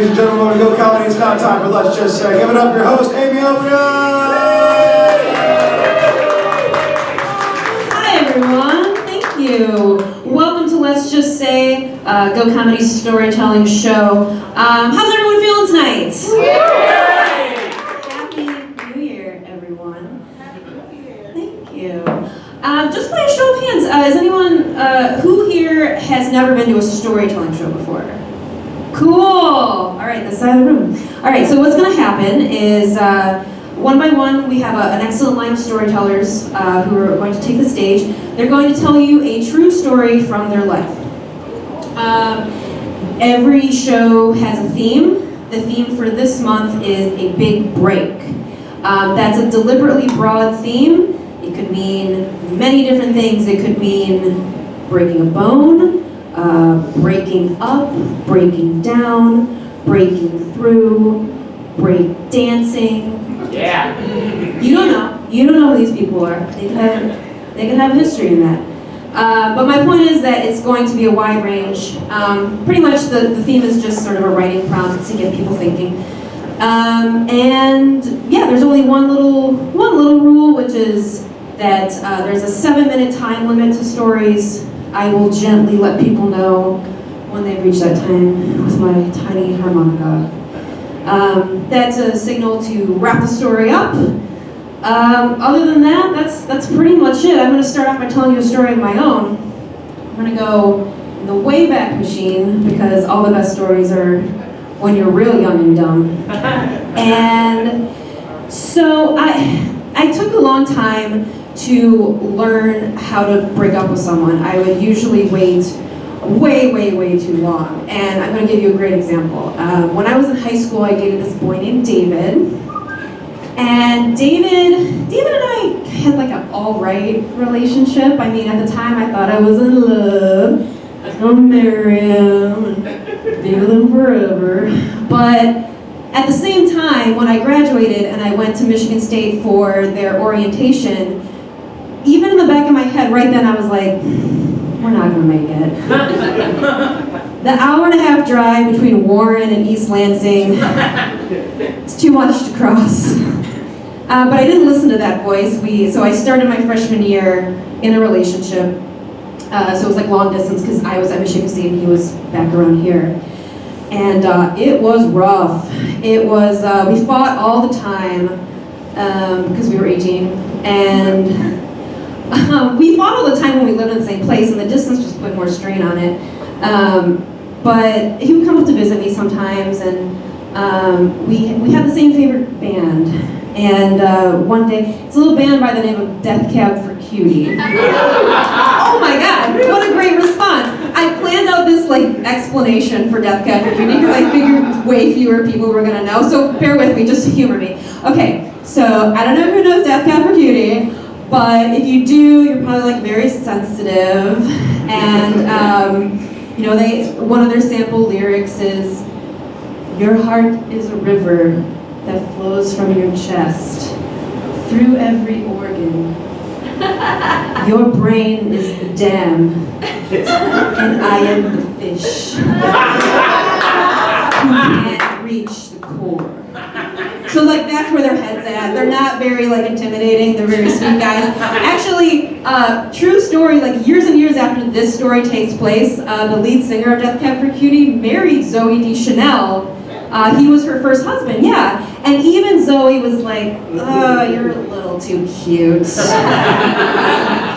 ladies and gentlemen, Go Comedy. It's not time for Let's Just Say. Give it up, your host, Amy O'Brien! Hi, everyone. Thank you. Welcome to Let's Just Say, Go Comedy's storytelling show. How's everyone feeling tonight? Happy New Year, everyone. Thank you. Just by a show of hands, is anyone who here has never been to a storytelling show before? Cool. All right, this side of the room. All right, so what's going to happen is one by one, we have an excellent line of storytellers who are going to take the stage. They're going to tell you a true story from their life. Every show has a theme. The theme for this month is a big break. That's a deliberately broad theme. It could mean many different things. It could mean breaking a bone, breaking up, breaking down, breaking through, break dancing. Yeah. You don't know. You don't know who these people are. They could have history in that. But my point is that it's going to be a wide range. Pretty much the theme is just sort of a writing prompt to get people thinking. And yeah, there's only one little rule, which is that there's a 7-minute time limit to stories. I will gently let people know when they've reached that time with my tiny harmonica. That's a signal to wrap the story up. Other than that, that's pretty much it. I'm going to start off by telling you a story of my own. I'm going to go in the Wayback Machine because all the best stories are when you're real young and dumb. And so I took a long time to learn how to break up with someone. I would usually wait way too long. And I'm going to give you a great example. When I was in high school, I dated this boy named David. And David and I had like an all right relationship. I mean, at the time, I thought I was in love. I was going to marry him and be with him forever. But at the same time, when I graduated and I went to Michigan State for their orientation, even in the back of my head right then, I was like, we're not going to make it. The hour-and-a-half drive between Warren and East Lansing, it's too much to cross. But I didn't listen to that voice. So I started my freshman year in a relationship. So it was like long distance because I was at Michigan State and he was back around here. And it was rough. It was, we fought all the time because we were 18. And we fought all the time when we lived in the same place, and the distance just put more strain on it. But he would come up to visit me sometimes, and we had the same favorite band. And one day, it's a little band by the name of Death Cab for Cutie. Oh my God, what a great response. I planned out this explanation for Death Cab for Cutie because I figured way fewer people were gonna know, so bear with me, just humor me. Okay, so I don't know who knows Death Cab for Cutie, but if you do, you're probably very sensitive. And one of their sample lyrics is, "Your heart is a river that flows from your chest through every organ. Your brain is the dam, and I am the fish who can't reach the core." So that's where their head's at. They're not very intimidating. They're very sweet guys. Actually, true story. Years and years after this story takes place, the lead singer of Death Cab for Cutie married Zooey Deschanel. He was her first husband. Yeah, and even Zooey was like, "Oh, you're a little too cute."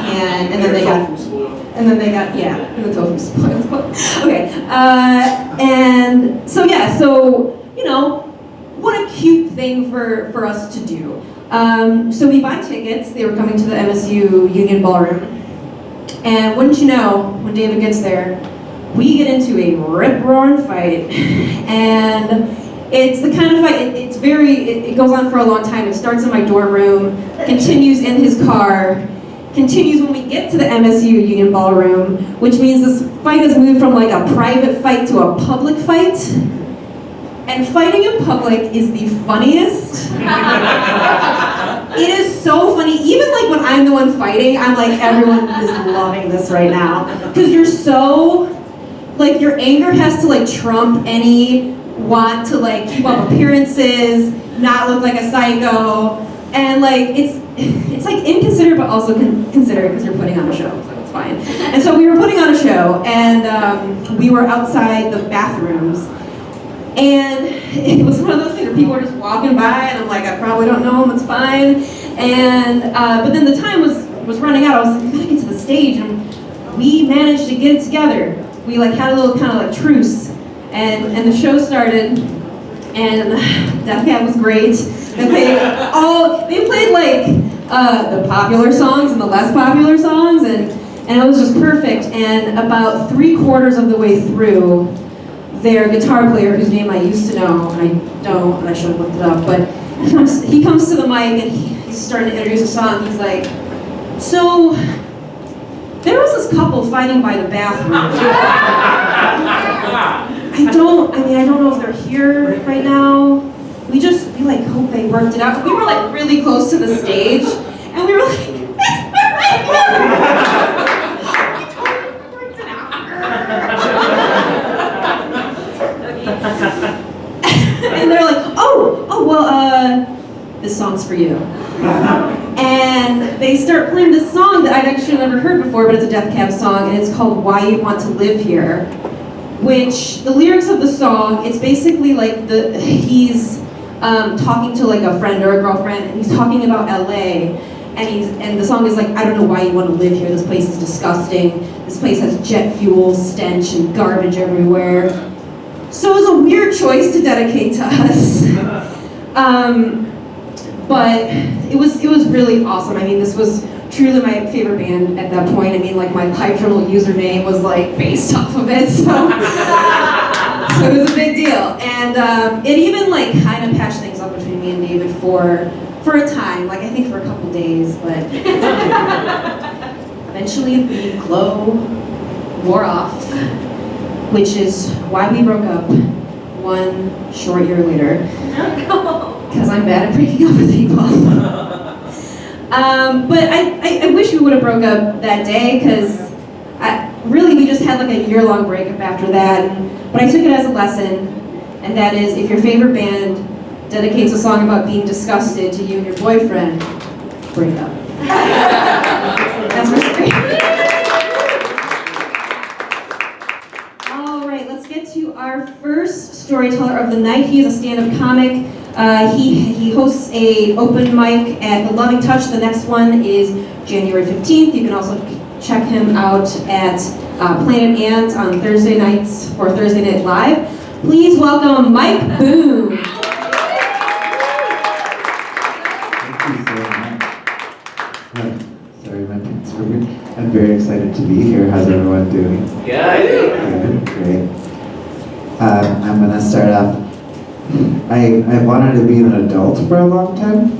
and then they got. And then they got, and the tofu spoiled. Okay, and so what a cute thing for us to do. So we buy tickets. They were coming to the MSU Union Ballroom. And wouldn't you know, when David gets there, we get into a rip-roaring fight. And it's the kind of fight, it goes on for a long time. It starts in my dorm room, continues in his car, continues when we get to the MSU Union Ballroom, which means this fight has moved from a private fight to a public fight. And fighting in public is the funniest. It is so funny. Even when I'm the one fighting, I'm everyone is loving this right now. Because you're so, your anger has to trump any want to like keep up appearances, not look like a psycho, and like it's like inconsiderate but also considerate because you're putting on a show, so it's fine. And so we were putting on a show, and we were outside the bathrooms, and it was one of those things where people were just walking by, and I'm like, I probably don't know them, it's fine. And but then the time was running out. I was like, we gotta get to the stage, and we managed to get it together. We like had a little kind of like truce, and the show started, and Death Cab was great. They played like the popular songs and the less popular songs, and it was just perfect. And about 3/4 of the way through, their guitar player, whose name I used to know, and I don't, and I should have looked it up, but he comes to the mic and he's starting to introduce a song. He's like, so there was this couple fighting by the bathroom. I don't know if they're here right now. We like hope they worked it out. We were like really close to the stage, and we were like, we totally worked it out. And they're like, oh well, this song's for you. And they start playing this song that I'd actually never heard before, but it's a Death Cab song, and it's called Why You Want to Live Here, which the lyrics of the song, it's basically like he's talking to like a friend or a girlfriend, and he's talking about LA, and the song is like, I don't know why you want to live here, this place is disgusting, this place has jet fuel, stench, and garbage everywhere. So it was a weird choice to dedicate to us. But it was really awesome. I mean, this was truly my favorite band at that point. I mean, like my Live Journal username was like based off of it, so it was a big deal. And it even like kind of patched things up between me and David for a time, like I think for a couple days, but eventually the glow wore off, which is why we broke up 1 short year later. Because I'm bad at breaking up with people. But I wish we would have broke up that day, because really we just had like a year-long breakup after that. But I took it as a lesson, and that is, if your favorite band dedicates a song about being disgusted to you and your boyfriend, break up. That's my story. All right, let's get to our first storyteller of the night. He is a stand-up comic. He hosts a open mic at the Loving Touch. The next one is January 15th. You can also check him out at Planet Ant on Thursday nights for Thursday Night Live. Please welcome Mike Boone. Thank you so much. Sorry, my pants are weird. I'm very excited to be here. How's everyone doing? Good, great. I'm gonna start off. I wanted to be an adult for a long time.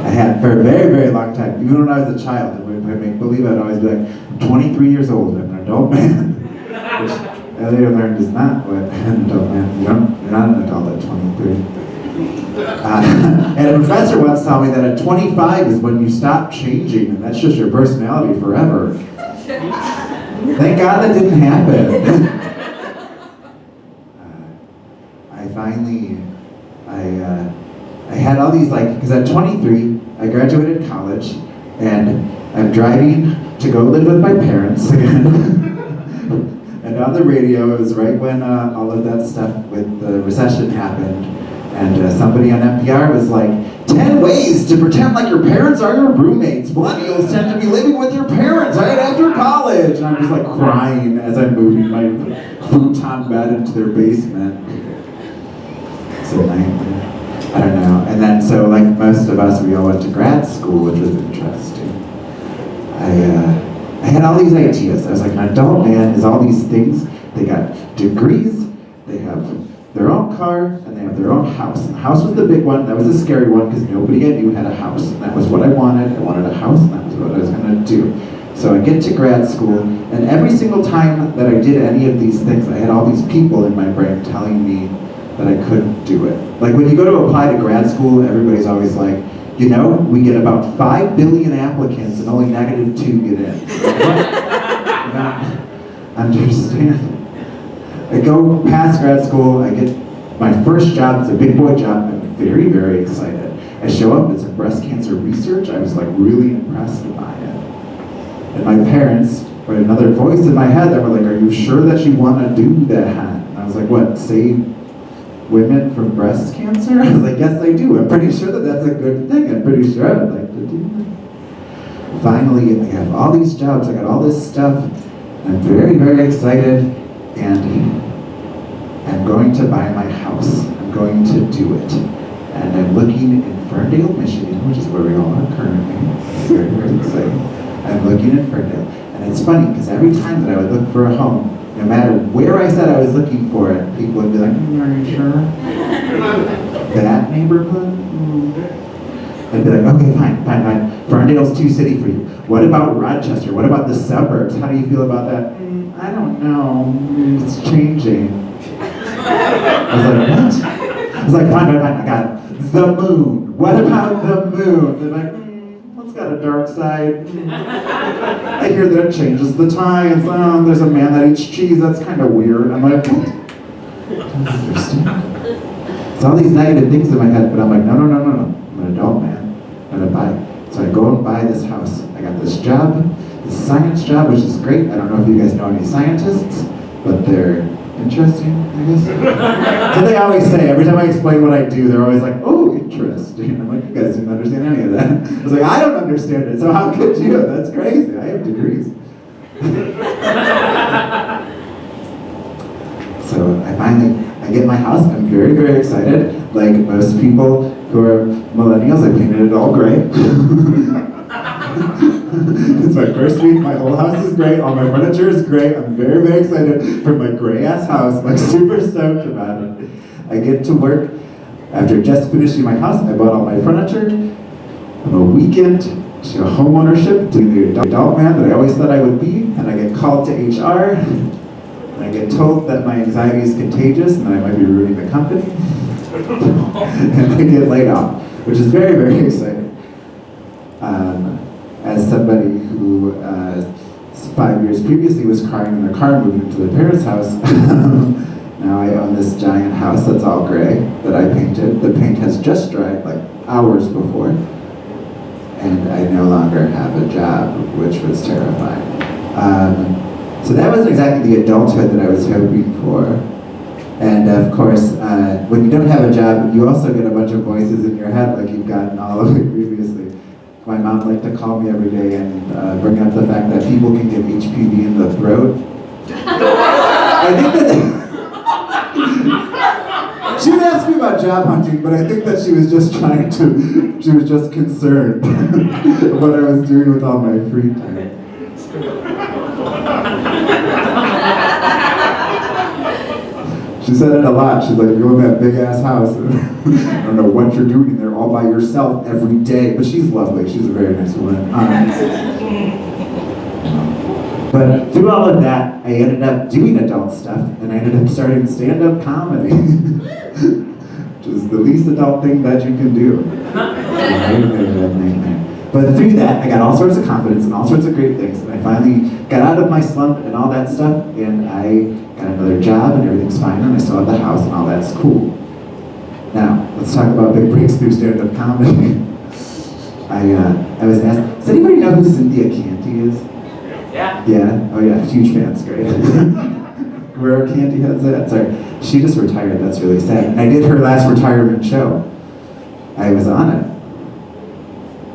I had for a very, very long time. Even when I was a child, I make believe I'd always be like, I'm 23 years old, I'm an adult man. Which I later learned is not what an adult man. You're not an adult at 23. And a professor once told me that at 25 is when you stop changing, and that's just your personality forever. Thank God that didn't happen. I had all these, like, because at 23, I graduated college, and I'm driving to go live with my parents again. And on the radio, it was right when all of that stuff with the recession happened, and somebody on NPR was like, 10 ways to pretend like your parents are your roommates. Millennials tend to be living with your parents right after college. And I'm just like crying as I'm moving my futon bed into their basement. It's a nightmare. I don't know. And then, so like most of us, we all went to grad school, which was interesting. I had all these ideas. I was like, an adult man is all these things. They got degrees, they have their own car, and they have their own house. And the house was the big one. That was the scary one, because nobody I knew had a house. And that was what I wanted. I wanted a house, and that was what I was going to do. So I get to grad school, and every single time that I did any of these things, I had all these people in my brain telling me that I couldn't do it. Like when you go to apply to grad school, everybody's always like, you know, we get about 5 billion applicants and only -2 get in. You don't understand. I go past grad school, I get my first job, it's a big boy job, I'm very, very excited. I show up, it's in breast cancer research, I was like really impressed by it. And my parents, or another voice in my head that were like, are you sure that you want to do that? And I was like, what, save women from breast cancer? I was like, yes I do, I'm pretty sure that that's a good thing, I'm pretty sure I would like to do that. Finally, I have all these jobs, I got all this stuff, I'm very, very excited, and I'm going to buy my house. I'm going to do it. And I'm looking in Ferndale, Michigan, which is where we all are currently. It's very, very exciting. I'm looking in Ferndale. And it's funny, because every time that I would look for a home, no matter where I said I was looking for it, people would be like, are you sure? That neighborhood? I'd be like, okay, fine. Ferndale's too city for you. What about Rochester? What about the suburbs? How do you feel about that? I don't know. It's changing. I was like, what? I was like, fine, I got it. The moon. What about the moon? They're like, it's got a dark side. I hear that it changes the tides. Oh, there's a man that eats cheese. That's kind of weird. I'm like, what? I don't understand. It's all these negative things in my head, but I'm like, no. I'm an adult man. I'm gonna buy it. So I go and buy this house. I got this job, this science job, which is great. I don't know if you guys know any scientists, but they're interesting, I guess. So they always say, every time I explain what I do, they're always like, oh, interesting. I'm like, you guys didn't understand any of that. I was like, I don't understand it, so how could you? That's crazy, I have degrees. So I get my house, I'm very, very excited. Like most people who are millennials, I painted it all gray. It's my first week, my whole house is gray, all my furniture is gray. I'm very, very excited for my gray ass house, like super stoked about it. I get to work. After just finishing my house, I bought all my furniture. On a weekend, to home ownership, to the adult man that I always thought I would be, and I get called to HR, and I get told that my anxiety is contagious and that I might be ruining the company. And I get laid off, which is very, very exciting. As somebody who 5 years previously was crying in their car moving into their parents' house, now I own this giant house that's all gray that I painted. The paint has just dried like hours before, and I no longer have a job, which was terrifying. So that wasn't exactly the adulthood that I was hoping for. And of course, when you don't have a job, you also get a bunch of voices in your head like you've gotten all of it previously. My mom liked to call me every day and bring up the fact that people can get HPV in the throat. I think that she would ask me about job hunting, but I think that she was just concerned what I was doing with all my free time. She said it a lot. She's like, you own that big ass house. I don't know what you're doing there all by yourself every day. But she's lovely. She's a very nice woman. But through all of that, I ended up doing adult stuff, and I ended up starting stand-up comedy, which is the least adult thing that you can do. But through that, I got all sorts of confidence and all sorts of great things, and I finally got out of my slump and all that stuff, and I got another job, and everything's fine, and I still have the house, and all that's cool. Now, let's talk about big breaks through stand-up comedy. I was asked, does anybody know who Cynthia Canty is? Yeah. Yeah? Oh yeah, huge fans, great. Where are Canty heads at? Sorry. She just retired, that's really sad. And I did her last retirement show. I was on it.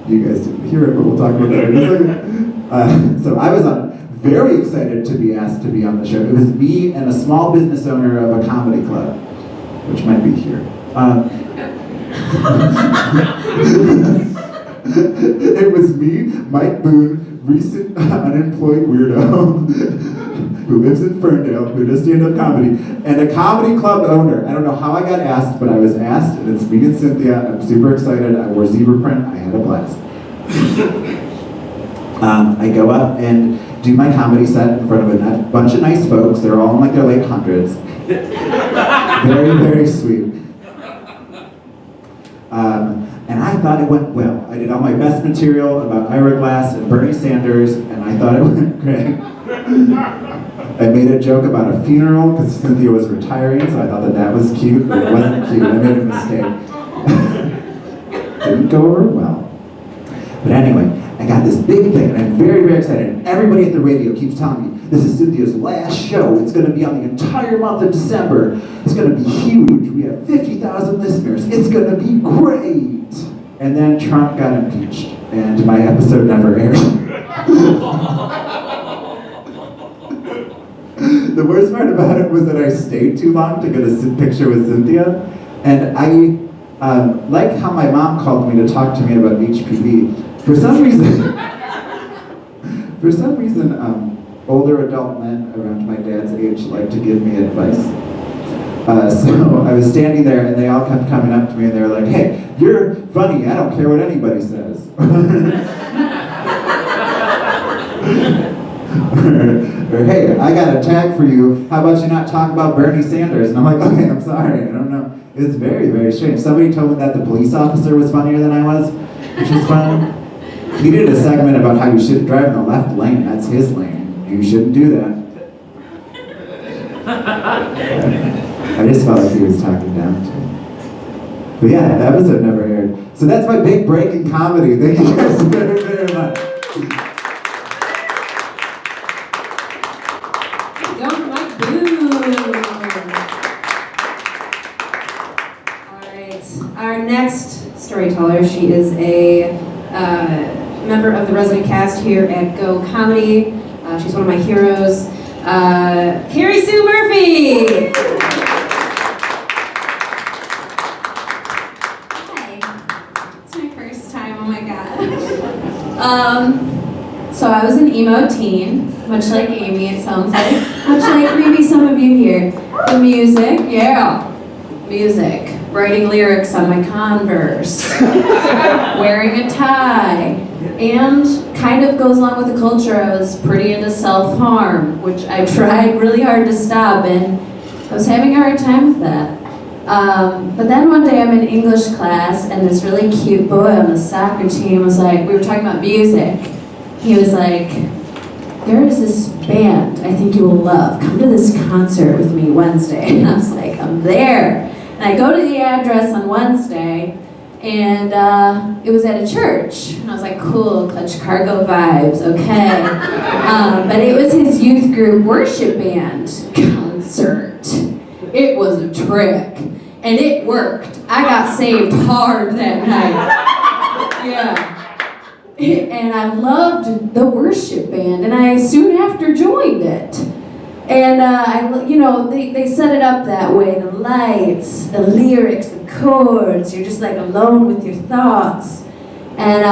You guys didn't hear it, but we'll talk about that in a second. So I was on it. Very excited to be asked to be on the show. It was me and a small business owner of a comedy club, which might be here. It was me, Mike Boone, recent unemployed weirdo who lives in Ferndale, who does stand-up comedy, and a comedy club owner. I don't know how I got asked, but I was asked, and it's me and Cynthia. I'm super excited. I wore zebra print. I had a blast. I go up and do my comedy set in front of a bunch of nice folks. They're all in like their late hundreds. Very, very sweet. And I thought it went well. I did all my best material about Ira Glass and Bernie Sanders, and I thought it went great. I made a joke about a funeral because Cynthia was retiring, so I thought that was cute, but it wasn't cute. I made a mistake. Didn't go over well. But anyway, I got this big thing, and I'm very, very excited. And everybody at the radio keeps telling me, this is Cynthia's last show. It's going to be on the entire month of December. It's going to be huge. We have 50,000 listeners. It's going to be great. And then Trump got impeached, and my episode never aired. The worst part about it was that I stayed too long to get a picture with Cynthia, and I like how my mom called me to talk to me about HPV. For some reason, older adult men around my dad's age like to give me advice. So I was standing there, and they all kept coming up to me, and they were like, "Hey, you're funny. I don't care what anybody says." Or, "Hey, I got a tag for you. How about you not talk about Bernie Sanders?" And I'm like, "Okay, I'm sorry. I don't know." It's very, very strange. Somebody told me that the police officer was funnier than I was, which was fun. He did a segment about how you shouldn't drive in the left lane. That's his lane. You shouldn't do that. I just felt like he was talking down to me. But yeah, the episode never aired. So that's my big break in comedy. Thank you guys very, very much. Go for Mike Boone. All right, our next storyteller, she is a member of the resident cast here at Go Comedy. She's one of my heroes. Carrie Sue Murphy! Hi. It's my first time, oh my god. So I was an emo teen, much like Amy it sounds like. Much like maybe some of you here. The music, yeah. Music. Writing lyrics on my Converse. Wearing a tie. And kind of goes along with the culture. I was pretty into self-harm, which I tried really hard to stop, and I was having a hard time with that. But then one day I'm in English class, and this really cute boy on the soccer team was like, we were talking about music. He was like, there is this band I think you will love. Come to this concert with me Wednesday. And I was like, I'm there. And I go to the address on Wednesday, and it was at a church. And I was like, cool, Clutch Cargo vibes, okay. But it was his youth group worship band concert. It was a trick, and it worked. I got saved hard that night. Yeah. And I loved the worship band, and I soon after joined it. And they set it up that way, the lights, the lyrics, the chords, you're just like alone with your thoughts. And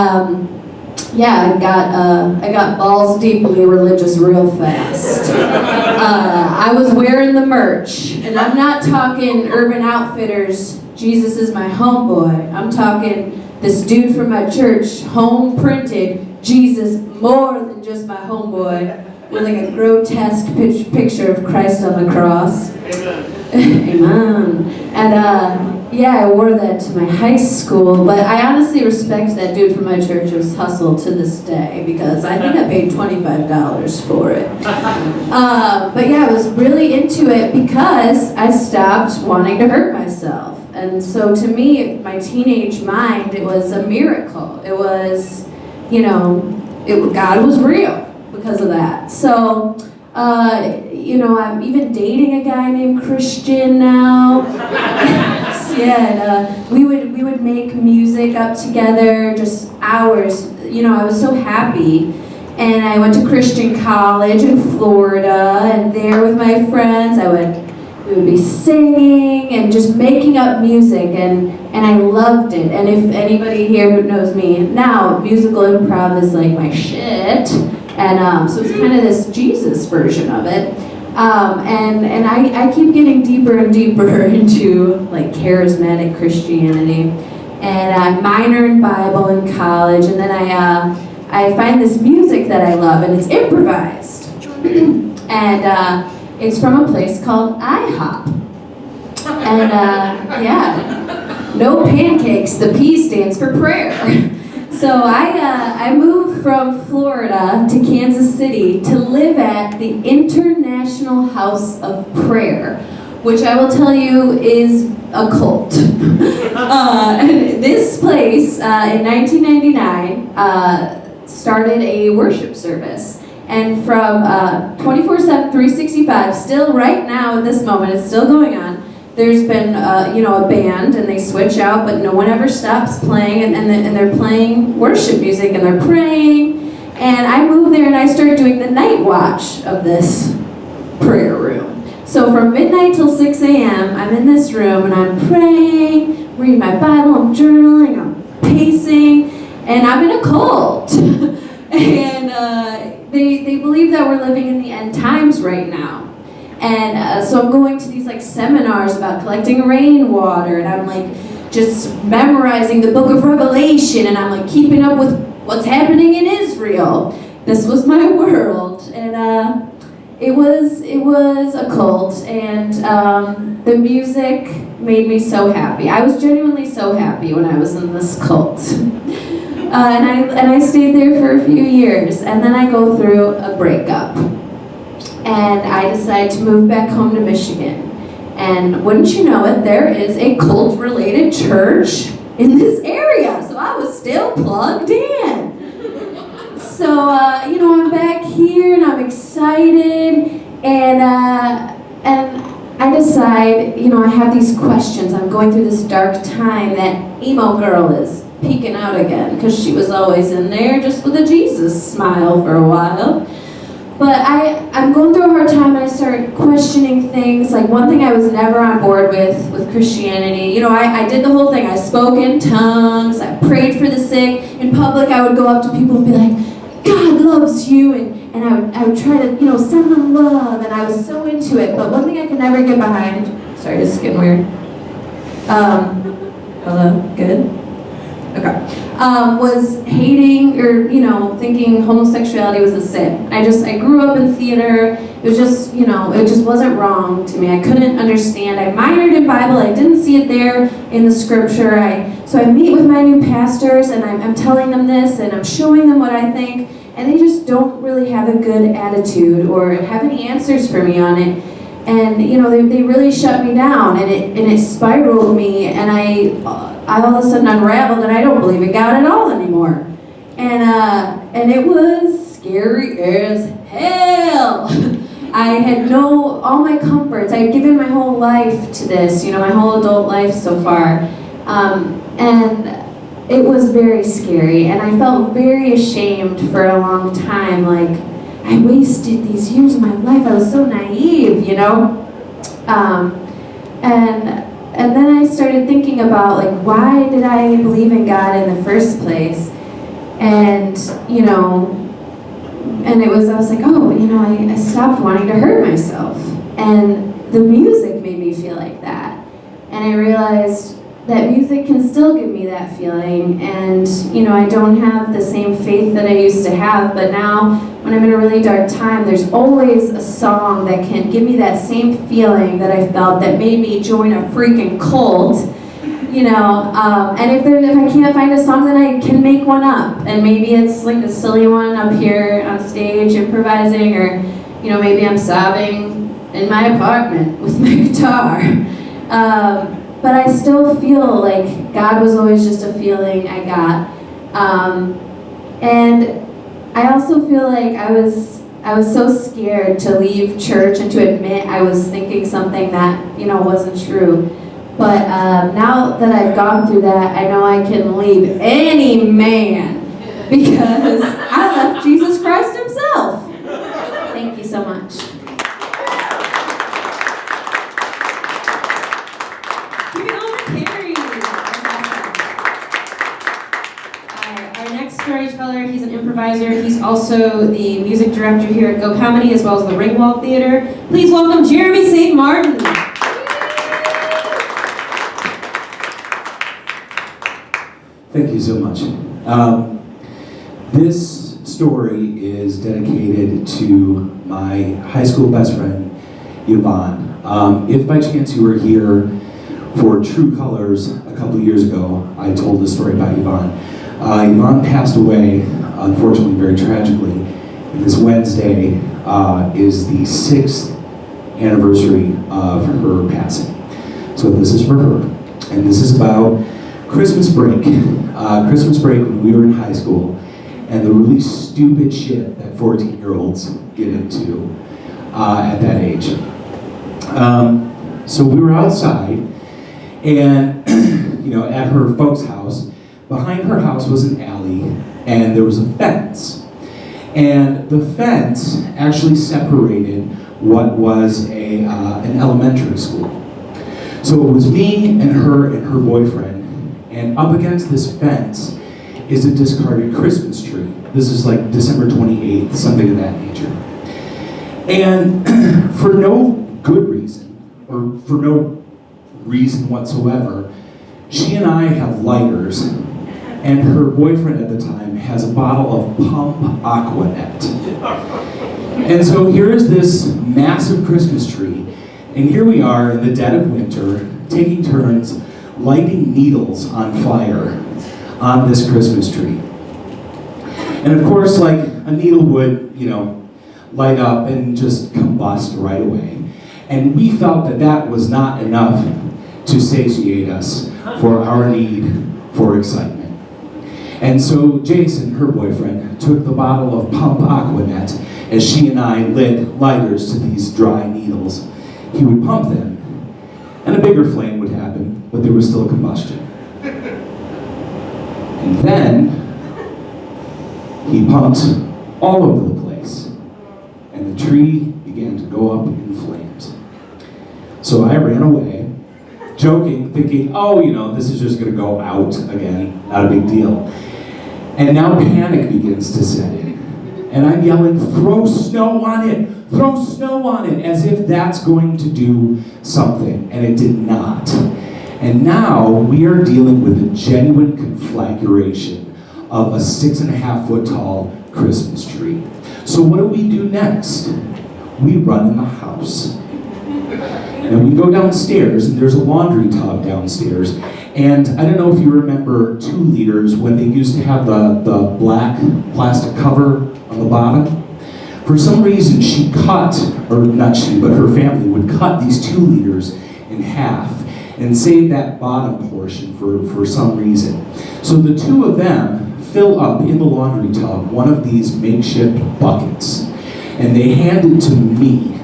I got balls deeply religious real fast. I was wearing the merch, and I'm not talking Urban Outfitters, Jesus is my homeboy. I'm talking this dude from my church, home printed, Jesus more than just my homeboy, with like a grotesque picture of Christ on the cross. Amen. Amen. And I wore that to my high school, but I honestly respect that dude from my church's hustle to this day, because I think I paid $25 for it. But yeah, I was really into it because I stopped wanting to hurt myself. And so to me, my teenage mind, it was a miracle. It was, God was real because of that. So, I'm even dating a guy named Christian now. Yeah, and we would make music up together, just hours. I was so happy. And I went to Christian college in Florida, and there with my friends, we would be singing and just making up music, and I loved it. And if anybody here who knows me now, musical improv is like my shit. And so it's kind of this Jesus version of it. And I keep getting deeper and deeper into like charismatic Christianity. And I minored in Bible in college, and then I find this music that I love, and it's improvised. And it's from a place called IHOP. And no pancakes, the P stands for prayer. So I moved from Florida to Kansas City to live at the International House of Prayer, which I will tell you is a cult. And this place in 1999 started a worship service. And from 24/7, 365, still right now at this moment, it's still going on. There's been, a band, and they switch out, but no one ever stops playing, and they're playing worship music, and they're praying. And I moved there, and I started doing the night watch of this prayer room. So from midnight till 6 a.m., I'm in this room, and I'm praying, reading my Bible, I'm journaling, I'm pacing, and I'm in a cult. And they believe that we're living in the end times right now. And so I'm going to these like seminars about collecting rainwater, and I'm like just memorizing the book of Revelation, and I'm like keeping up with what's happening in Israel. This was my world, and it was a cult, and the music made me so happy. I was genuinely so happy when I was in this cult. And I stayed there for a few years, and then I go through a breakup. And I decide to move back home to Michigan. And wouldn't you know it, there is a cult-related church in this area. So I was still plugged in. So, I'm back here and I'm excited. And I decide, I have these questions. I'm going through this dark time. That emo girl is peeking out again because she was always in there just with a Jesus smile for a while. But I'm going through a hard time, and I start questioning things. Like, one thing I was never on board with Christianity, I did the whole thing. I spoke in tongues, I prayed for the sick. In public, I would go up to people and be like, God loves you, and I would try to, send them love, and I was so into it. But one thing I could never get behind, sorry, this is getting weird. Hello, good? Okay. Was hating or, thinking homosexuality was a sin. I grew up in theater. It was just, it just wasn't wrong to me. I couldn't understand. I minored in Bible. I didn't see it there in the scripture. So I meet with my new pastors, and I'm telling them this, and I'm showing them what I think, and they just don't really have a good attitude or have any answers for me on it. And, they really shut me down, and it spiraled me, and I all of a sudden unraveled, and I don't believe in God at all anymore. And it was scary as hell. I had all my comforts. I had given my whole life to this, my whole adult life so far. And it was very scary, and I felt very ashamed for a long time, like, I wasted these years of my life. I was so naive, And then I started thinking about, like, why did I believe in God in the first place? And, and I was like, I stopped wanting to hurt myself. And the music made me feel like that. And I realized that music can still give me that feeling. And, I don't have the same faith that I used to have, but now when I'm in a really dark time, there's always a song that can give me that same feeling that I felt that made me join a freaking cult, and if I can't find a song, then I can make one up, and maybe it's like a silly one up here on stage improvising, or maybe I'm sobbing in my apartment with my guitar, but I still feel like God was always just a feeling I got, and I also feel like I was so scared to leave church and to admit I was thinking something that, wasn't true. But now that I've gone through that, I know I can leave any man because I left Jesus Christ himself. Thank you so much. Keep it on, Carrie. Our next storyteller, he's an improviser. He's also the music director here at Go Comedy, as well as the Ringwald Theater. Please welcome Jeremy St. Martin. Thank you so much. This story is dedicated to my high school best friend, Yvonne. If by chance you were here for True Colors a couple years ago, I told the story about Yvonne. Yvonne passed away, unfortunately, very tragically. And this Wednesday is the 6th anniversary of her passing. So this is for her. And this is about Christmas break. Christmas break when we were in high school, and the really stupid shit that 14-year-olds get into at that age. So we were outside, and at her folks' house. Behind her house was an alley, and there was a fence. And the fence actually separated what was an elementary school. So it was me and her boyfriend, and up against this fence is a discarded Christmas tree. This is like December 28th, something of that nature. And for no good reason, or for no reason whatsoever, she and I have lighters, and her boyfriend at the time has a bottle of Pump Aquanet. And so here is this massive Christmas tree, and here we are in the dead of winter, taking turns lighting needles on fire on this Christmas tree. And of course, like a needle would, light up and just combust right away. And we felt that that was not enough to satiate us for our need for excitement. And so Jason, her boyfriend, took the bottle of Pump Aquanet as she and I lit lighters to these dry needles. He would pump them, and a bigger flame would happen, but there was still combustion. And then he pumped all over the place, and the tree began to go up in flames. So I ran away, joking, thinking, this is just gonna go out again, not a big deal. And now panic begins to set in. And I'm yelling, throw snow on it, throw snow on it, as if that's going to do something, and it did not. And now we are dealing with a genuine conflagration of a 6.5-foot tall Christmas tree. So what do we do next? We run in the house. And we go downstairs, and there's a laundry tub downstairs. And I don't know if you remember 2 liters when they used to have the black plastic cover on the bottom. For some reason, she cut, or not she, but her family would cut these 2 liters in half and save that bottom portion for some reason. So the 2 of them fill up in the laundry tub one of these makeshift buckets, and they hand it to me,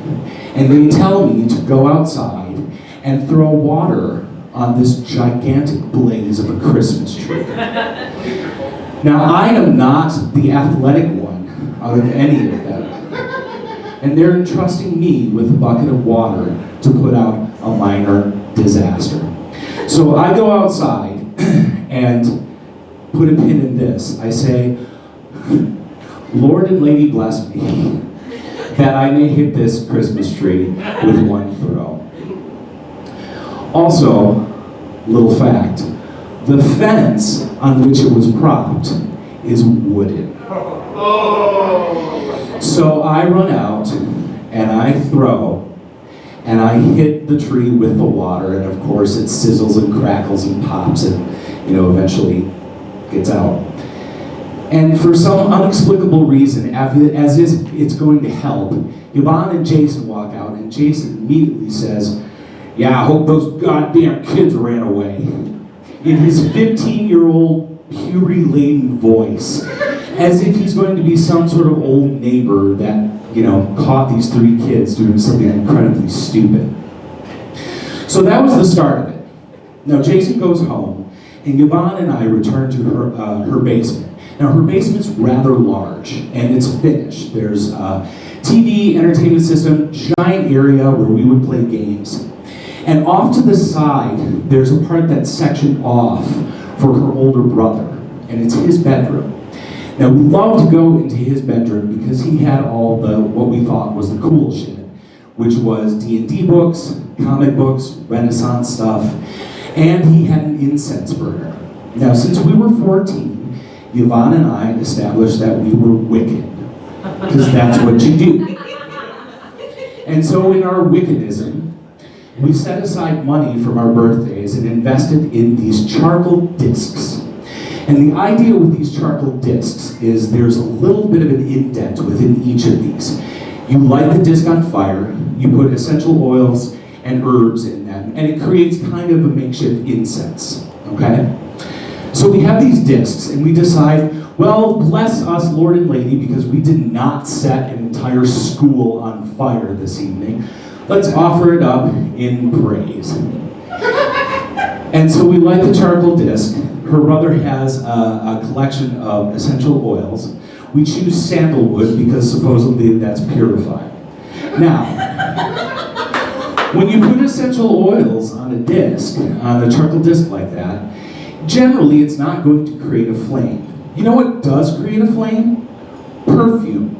and they tell me to go outside and throw water on this gigantic blaze of a Christmas tree. Now, I am not the athletic one out of any of them, and they're entrusting me with a bucket of water to put out a minor disaster. So I go outside and put a pin in this. I say, Lord and Lady bless me, that I may hit this Christmas tree with one throw. Also, little fact, the fence on which it was propped is wooden. So I run out, and I throw, and I hit the tree with the water, and of course it sizzles and crackles and pops and, eventually gets out. And for some inexplicable reason, as if it's going to help, Yvonne and Jason walk out, and Jason immediately says, "Yeah, I hope those goddamn kids ran away," in his 15-year-old puberty-laden voice, as if he's going to be some sort of old neighbor that, caught these 3 kids doing something incredibly stupid. So that was the start of it. Now Jason goes home, and Yvonne and I return to her basement. Now her basement's rather large, and it's finished. There's a TV, entertainment system, giant area where we would play games. And off to the side, there's a part that's sectioned off for her older brother, and it's his bedroom. Now we loved to go into his bedroom because he had all what we thought was the cool shit, which was D&D books, comic books, Renaissance stuff, and he had an incense burner. Now since we were 14, Yvonne and I established that we were wicked, because that's what you do. And so in our wickedism, we set aside money from our birthdays and invested in these charcoal discs. And the idea with these charcoal discs is there's a little bit of an indent within each of these. You light the disc on fire, you put essential oils and herbs in them, and it creates kind of a makeshift incense, okay? So we have these discs, and we decide, well, bless us, Lord and Lady, because we did not set an entire school on fire this evening. Let's offer it up in praise. And so we light the charcoal disc. Her brother has a collection of essential oils. We choose sandalwood because supposedly that's purified. Now, when you put essential oils on a disc, on a charcoal disc like that, generally it's not going to create a flame. You know what does create a flame? Perfume.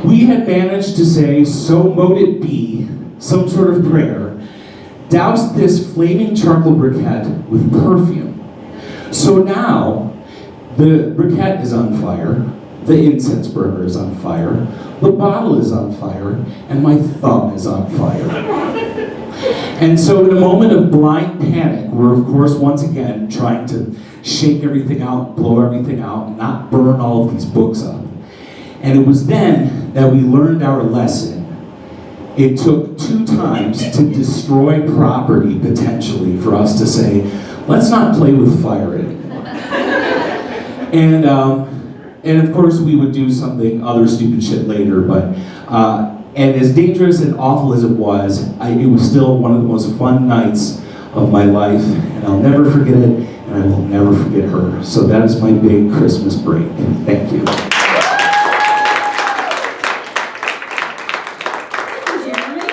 We had managed to say, so mote it be, some sort of prayer, douse this flaming charcoal briquette with perfume. So now, the briquette is on fire, the incense burner is on fire, the bottle is on fire, and my thumb is on fire. And so in a moment of blind panic, we're of course once again trying to shake everything out, blow everything out, not burn all of these books up. And it was then that we learned our lesson. It took 2 times to destroy property potentially for us to say, let's not play with fire anymore. And of course we would do something other stupid shit later, but and as dangerous and awful as it was still one of the most fun nights of my life, and I'll never forget it, and I will never forget her. So that is my big Christmas break. Thank you. Jeremy?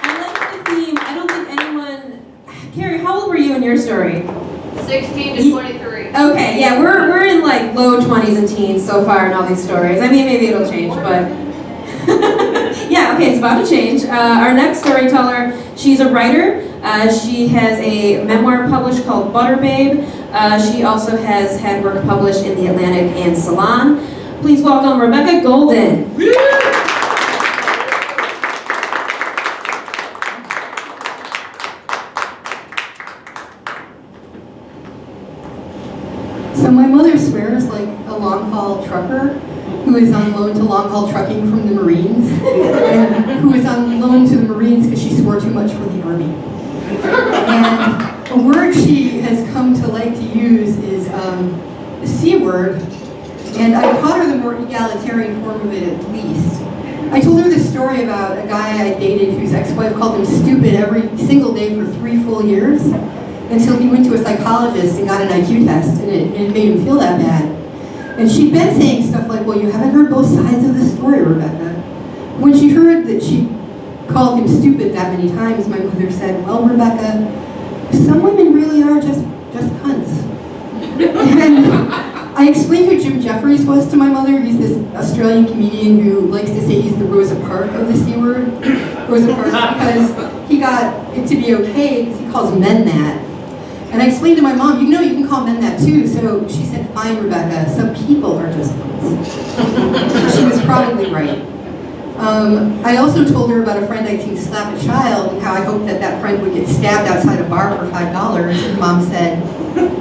I like the theme. I don't think anyone... Carrie, how old were you in your story? 16 to 23. Okay, yeah, we're in like low 20s and teens so far in all these stories. I mean, maybe it'll change, but... yeah, okay, it's about to change. Our next storyteller, she's a writer. She has a memoir published called Butter Babe. She also has had work published in The Atlantic and Salon. Please welcome Rebecca Golden. So my mother swears like a long-haul trucker who is on loan to long-haul trucking from the Marines, and who is on loan to the Marines because she swore too much for the Army. And a word she has come to like to use is the C word, and I taught her the more egalitarian form of it at least. I told her this story about a guy I dated whose ex-wife called him stupid every single day for 3 full years, until he went to a psychologist and got an IQ test, and it made him feel that bad. And she'd been saying stuff like, well, you haven't heard both sides of the story, Rebecca. When she heard that she called him stupid that many times, my mother said, well, Rebecca, some women really are just cunts. And I explained who Jim Jeffries was to my mother. He's this Australian comedian who likes to say he's the Rosa Parks of the C word. Rosa Parks, because he got it to be okay because he calls men that. And I explained to my mom, you know you can call men that too. So she said, fine, Rebecca, some people are just cunts. She was probably right. I also told her about a friend I'd seen slap a child and how I hoped that that friend would get stabbed outside a bar for $5. And Mom said,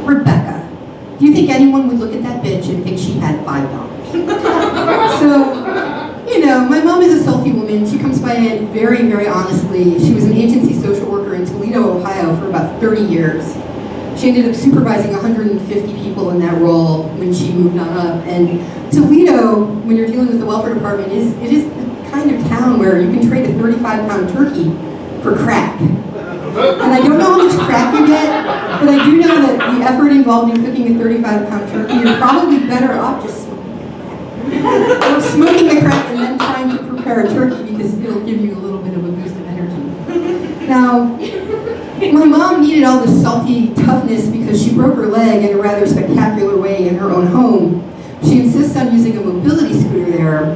Rebecca, do you think anyone would look at that bitch and think she had $5? So, you know, my mom is a salty woman. She comes by it very, very honestly. She was an agency social worker in Toledo, Ohio for about 30 years. She ended up supervising 150 people in that role when she moved on up. And Toledo, when you're dealing with the welfare department, it is the kind of town where you can trade a 35-pound turkey for crack. And I don't know how much crack you get, but I do know that the effort involved in cooking a 35-pound turkey, you're probably better off just smoking the crack and then trying to prepare a turkey because it'll give you a little bit of a boost of energy. Now, my mom needed all this salty toughness because she broke her leg in a rather spectacular way in her own home. She insists on using a mobility scooter there,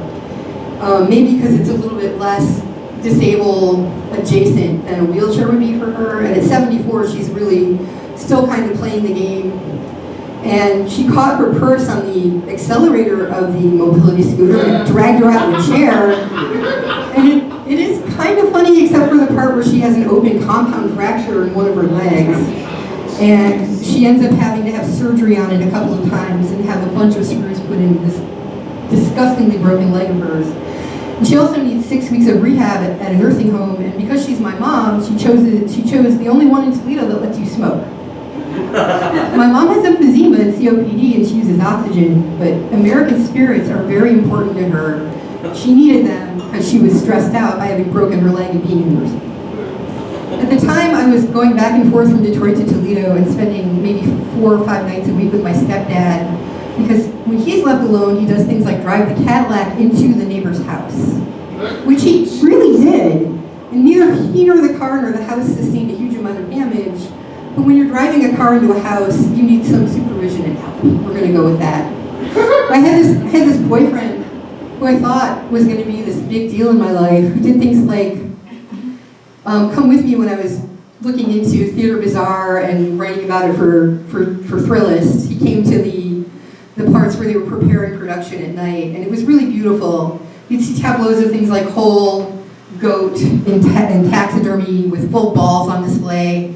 maybe because it's a little bit less disabled adjacent than a wheelchair would be for her. And at 74, she's really still kind of playing the game. And she caught her purse on the accelerator of the mobility scooter and dragged her out of the chair. And it is kind of funny except for the part where she has an open compound fracture in one of her legs. And she ends up having to have surgery on it a couple of times and have a bunch of screws put in this disgustingly broken leg of hers. And she also needs 6 weeks of rehab at a nursing home, and because she's my mom, she chose the only one in Toledo that lets you smoke. My mom has emphysema and COPD and she uses oxygen, but American spirits are very important to her. She needed them because she was stressed out by having broken her leg and being in nursing. At the time, I was going back and forth from Detroit to Toledo and spending maybe 4 or 5 nights a week with my stepdad, because when he's left alone, he does things like drive the Cadillac into the neighbor's house, which he really did. And neither he nor the car nor the house sustained a huge amount of damage. But when you're driving a car into a house, you need some supervision and help. We're going to go with that. I had this boyfriend who I thought was going to be this big deal in my life, who did things like come with me when I was looking into Theater Bazaar and writing about it for Thrillist. He came to the parts where they were preparing production at night, and it was really beautiful. You'd see tableaus of things like whole goat in taxidermy with full balls on display.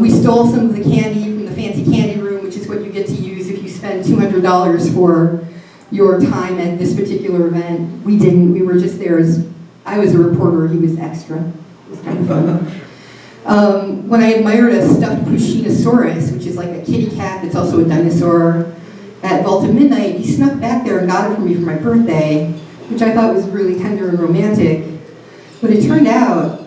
We stole some of the candy from the fancy candy room, which is what you get to use if you spend $200 for your time at this particular event. We didn't. We were just there as, I was a reporter, he was extra. It was kind of fun. When I admired a stuffed Pushinosaurus, which is like a kitty cat that's also a dinosaur, at Vault of Midnight, he snuck back there and got it for me for my birthday, which I thought was really tender and romantic. But it turned out,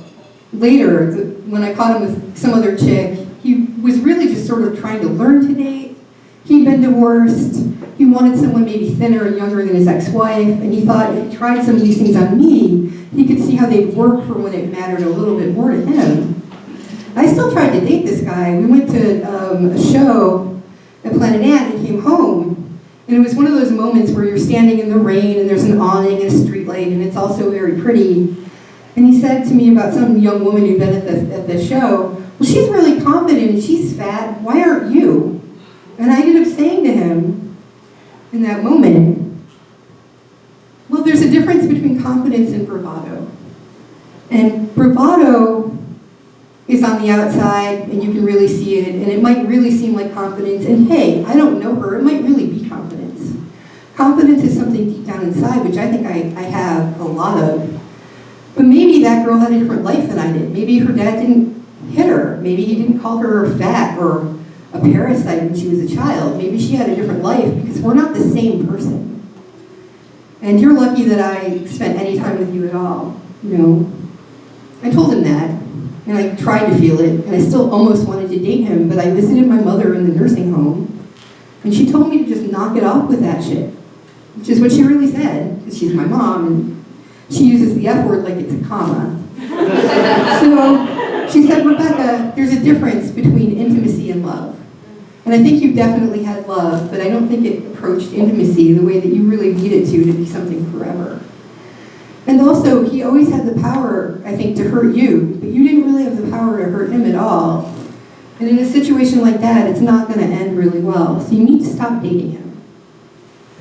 later, when I caught him with some other chick, he was really just sort of trying to learn to date. He'd been divorced. He wanted someone maybe thinner and younger than his ex-wife, and he thought if he tried some of these things on me, he could see how they'd work for when it mattered a little bit more to him. I still tried to date this guy. We went to a show at Planet Ant and came home, and it was one of those moments where you're standing in the rain and there's an awning and a street light, and it's also very pretty. And he said to me about some young woman who'd been at the show, well, she's really confident and she's fat, why aren't you? And I ended up saying to him in that moment, well, there's a difference between confidence and bravado. And bravado is on the outside and you can really see it, and it might really seem like confidence, and hey, I don't know her, it might really be confidence. Confidence is something deep down inside, which I think I have a lot of. But maybe that girl had a different life than I did. Maybe her dad didn't hit her. Maybe he didn't call her fat or a parasite when she was a child. Maybe she had a different life, because we're not the same person. And you're lucky that I spent any time with you at all, you know. I told him that, and I tried to feel it, and I still almost wanted to date him, but I visited my mother in the nursing home, and she told me to just knock it off with that shit, which is what she really said, because she's my mom, and she uses the F word like it's a comma. So she said, Rebecca, there's a difference between intimacy and love. And I think you definitely had love, but I don't think it approached intimacy the way that you really need it to be something forever. And also, he always had the power, I think, to hurt you, but you didn't really have the power to hurt him at all. And in a situation like that, it's not going to end really well. So you need to stop dating him.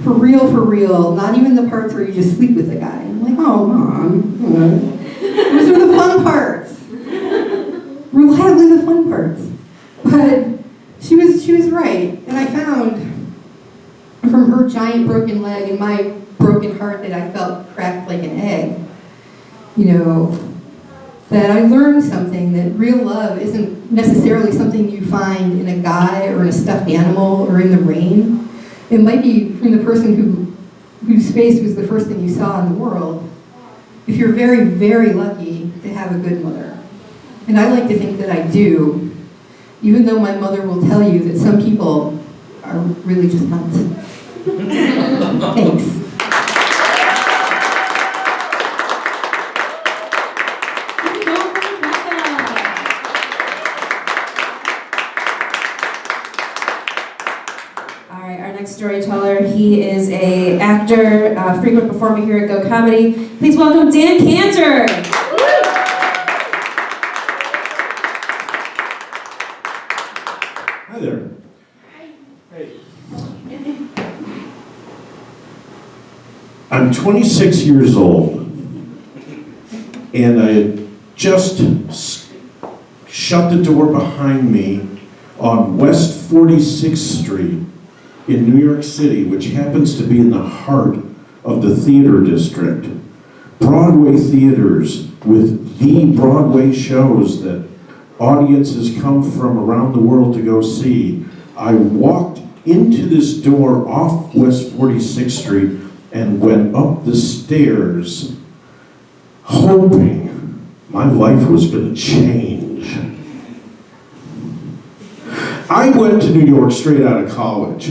For real, not even the parts where you just sleep with the guy. I'm like, oh, Mom, those are the fun parts. Reliably the fun parts. But she was right, and I found from her giant broken leg and my broken heart that I felt cracked like an egg, you know, that I learned something, that real love isn't necessarily something you find in a guy or in a stuffed animal or in the rain. It might be from the person whose face was the first thing you saw in the world, if you're very, very lucky to have a good mother. And I like to think that I do, even though my mother will tell you that some people are really just nuts. Thanks. Storyteller. He is an actor, frequent performer here at Go Comedy. Please welcome Dan Cantor. Hi there. Hey. I'm 26 years old, and I just shut the door behind me on West 46th Street in New York City, which happens to be in the heart of the theater district. Broadway theaters with the Broadway shows that audiences come from around the world to go see. I walked into this door off West 46th Street and went up the stairs hoping my life was going to change. I went to New York straight out of college,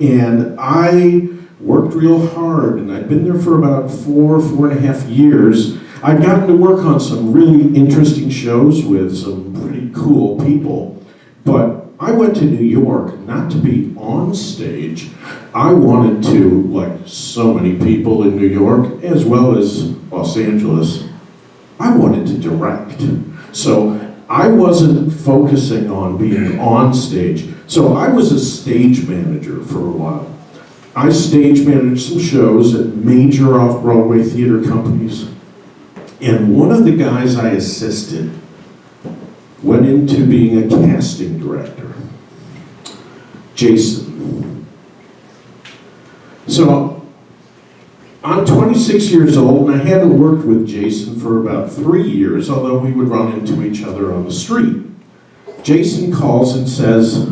and I worked real hard, and I'd been there for about 4.5 years. I'd gotten to work on some really interesting shows with some pretty cool people, but I went to New York not to be on stage. I wanted to, like so many people in New York, as well as Los Angeles, I wanted to direct. So I wasn't focusing on being on stage. So I was a stage manager for a while. I stage managed some shows at major off-Broadway theater companies. And one of the guys I assisted went into being a casting director, Jason. So I'm 26 years old, and I hadn't worked with Jason for about 3 years, although we would run into each other on the street. Jason calls and says,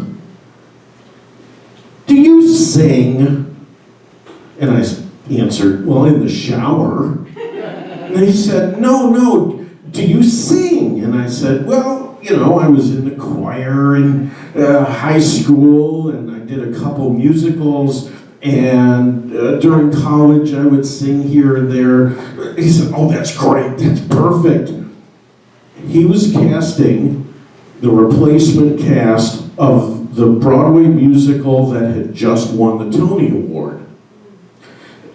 "Do you sing?" And I answered, "Well, in the shower." And he said, no, "Do you sing?" And I said, "Well, you know, I was in the choir in high school, and I did a couple musicals, and during college I would sing here and there." He said, "Oh, that's great, that's perfect." He was casting the replacement cast of the Broadway musical that had just won the Tony Award.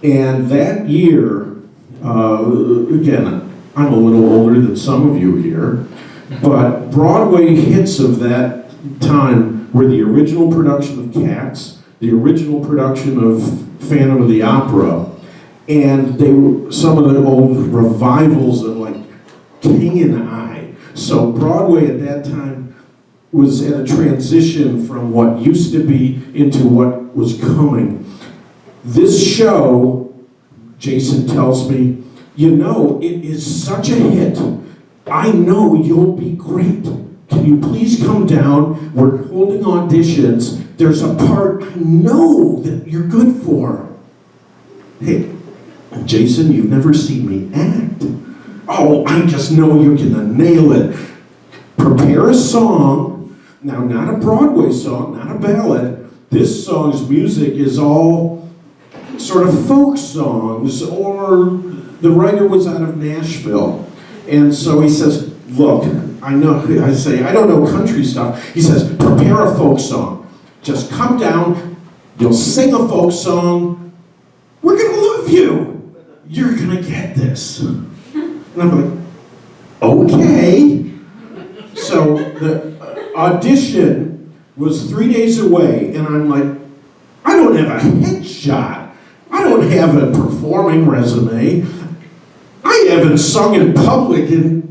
And that year, again, I'm a little older than some of you here, but Broadway hits of that time were the original production of Cats, the original production of Phantom of the Opera, and they were some of the old revivals of like King and I. So Broadway at that time was at a transition from what used to be into what was coming. This show, Jason tells me, "You know, it is such a hit. I know you'll be great. Can you please come down? We're holding auditions. There's a part I know that you're good for." Hey, Jason, you've never seen me act. "Oh, I just know you're gonna nail it. Prepare a song." Now, not a Broadway song, not a ballad. This song's music is all sort of folk songs, or the writer was out of Nashville. And so he says, "Look, I know," I say, "I don't know country stuff." He says, "Prepare a folk song. Just come down, you'll sing a folk song. We're gonna love you. You're gonna get this." And I'm like, "Okay." So the audition was 3 days away, and I'm like, I don't have a headshot. I don't have a performing resume. I haven't sung in public in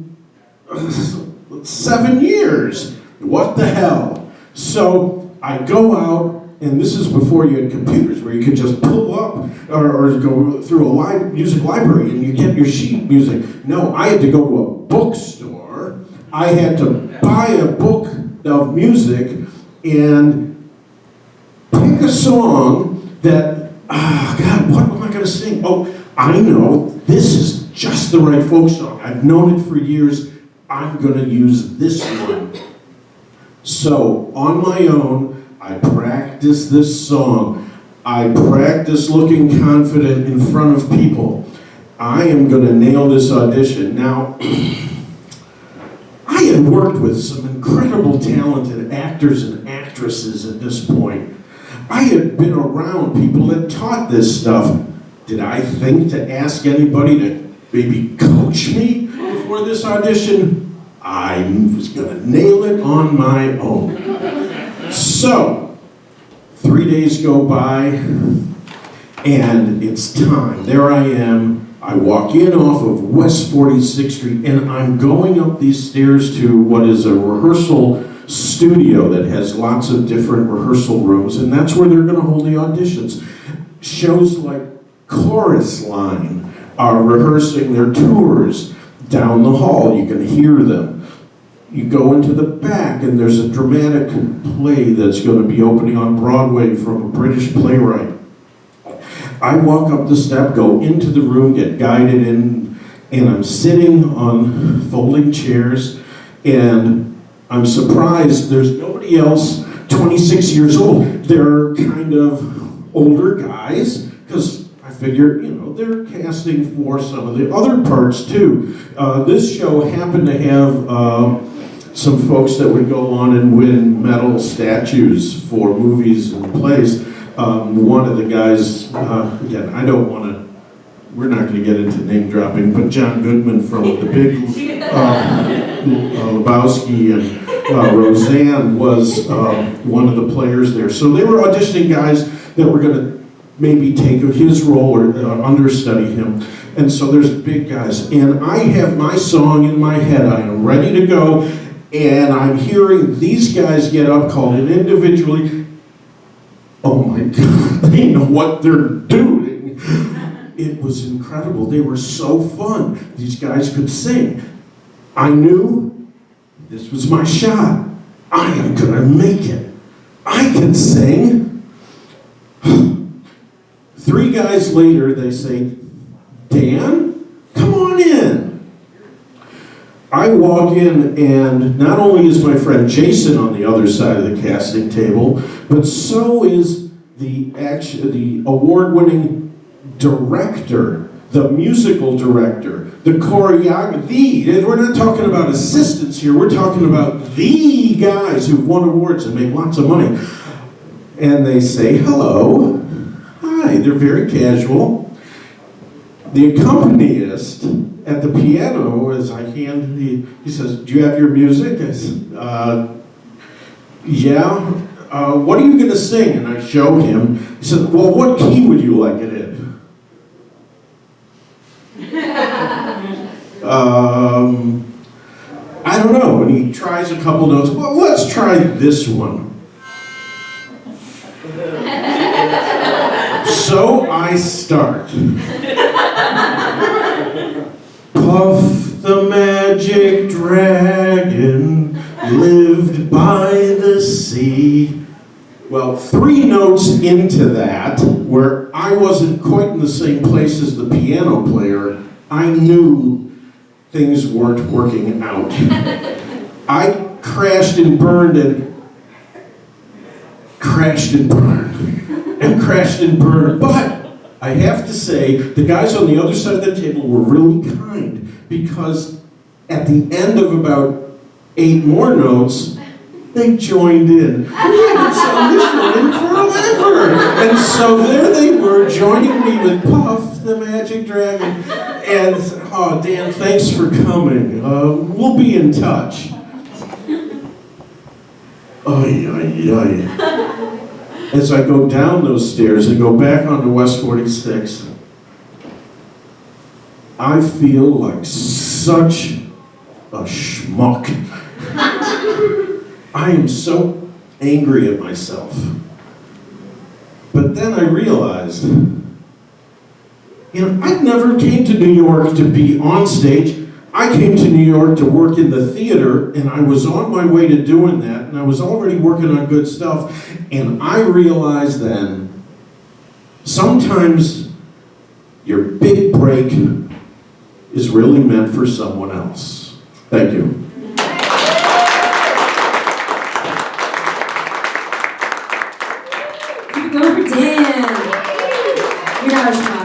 7 years. What the hell? So I go out, and this is before you had computers where you could just pull up or go through a music library and you get your sheet music. No, I had to go to a bookstore. I had to buy a book of music and pick a song that, God, what am I going to sing? Oh, I know, this is just the right folk song. I've known it for years. I'm going to use this one. So, on my own, I practiced this song. I practiced looking confident in front of people. I am going to nail this audition. Now, I had worked with some incredible talented actors and actresses at this point. I had been around people that taught this stuff. Did I think to ask anybody to maybe coach me before this audition? I was going to nail it on my own. So, 3 days go by, and it's time. There I am. I walk in off of West 46th Street, and I'm going up these stairs to what is a rehearsal studio that has lots of different rehearsal rooms, and that's where they're going to hold the auditions. Shows like Chorus Line are rehearsing their tours down the hall. You can hear them. You go into the back, and there's a dramatic play that's going to be opening on Broadway from a British playwright. I walk up the step, go into the room, get guided in, and I'm sitting on folding chairs, and I'm surprised there's nobody else 26 years old. They're kind of older guys, because I figure, they're casting for some of the other parts too. This show happened to have some folks that would go on and win medal statues for movies and plays. One of the guys, again, we're not going to get into name dropping, but John Goodman from The Big Lebowski and Roseanne was one of the players there. So they were auditioning guys that were going to maybe take his role or understudy him. And so there's big guys. And I have my song in my head. I am ready to go. And I'm hearing these guys get up, called in individually. Oh my God, they know what they're doing. It was incredible. They were so fun. These guys could sing. I knew this was my shot. I am gonna make it. I can sing. 3 guys later, they say, Dan, come on in. I walk in, and not only is my friend Jason on the other side of the casting table, but so is the award-winning director, the musical director, the choreographer. We're not talking about assistants here. We're talking about the guys who've won awards and make lots of money. And they say, hello. Hi, they're very casual. The accompanist at the piano, as I hand, he says, do you have your music? I said, yeah. What are you going to sing? And I show him. He said, well, what key would you like it in? I don't know. And he tries a couple notes. Well, let's try this one. So I start. Puff the magic dragon lived by the sea. Well, 3 notes into that, where I wasn't quite in the same place as the piano player, I knew things weren't working out. I crashed and burned and crashed and burned and crashed and burned. But I have to say, the guys on the other side of the table were really kind, because at the end of about 8 more notes, they joined in. We haven't sung this one in forever. And so there they were, joining me with Puff the Magic Dragon. And, oh, Dan, thanks for coming. We'll be in touch. Oy, oy, oy. As I go down those stairs and go back onto West 46, I feel like such a schmuck. I am so angry at myself. But then I realized, I never came to New York to be on stage. I came to New York to work in the theater, and I was on my way to doing that, and I was already working on good stuff. And I realized then, sometimes your big break is really meant for someone else. Thank you. Keep it going for Dan. You're not a schmuck.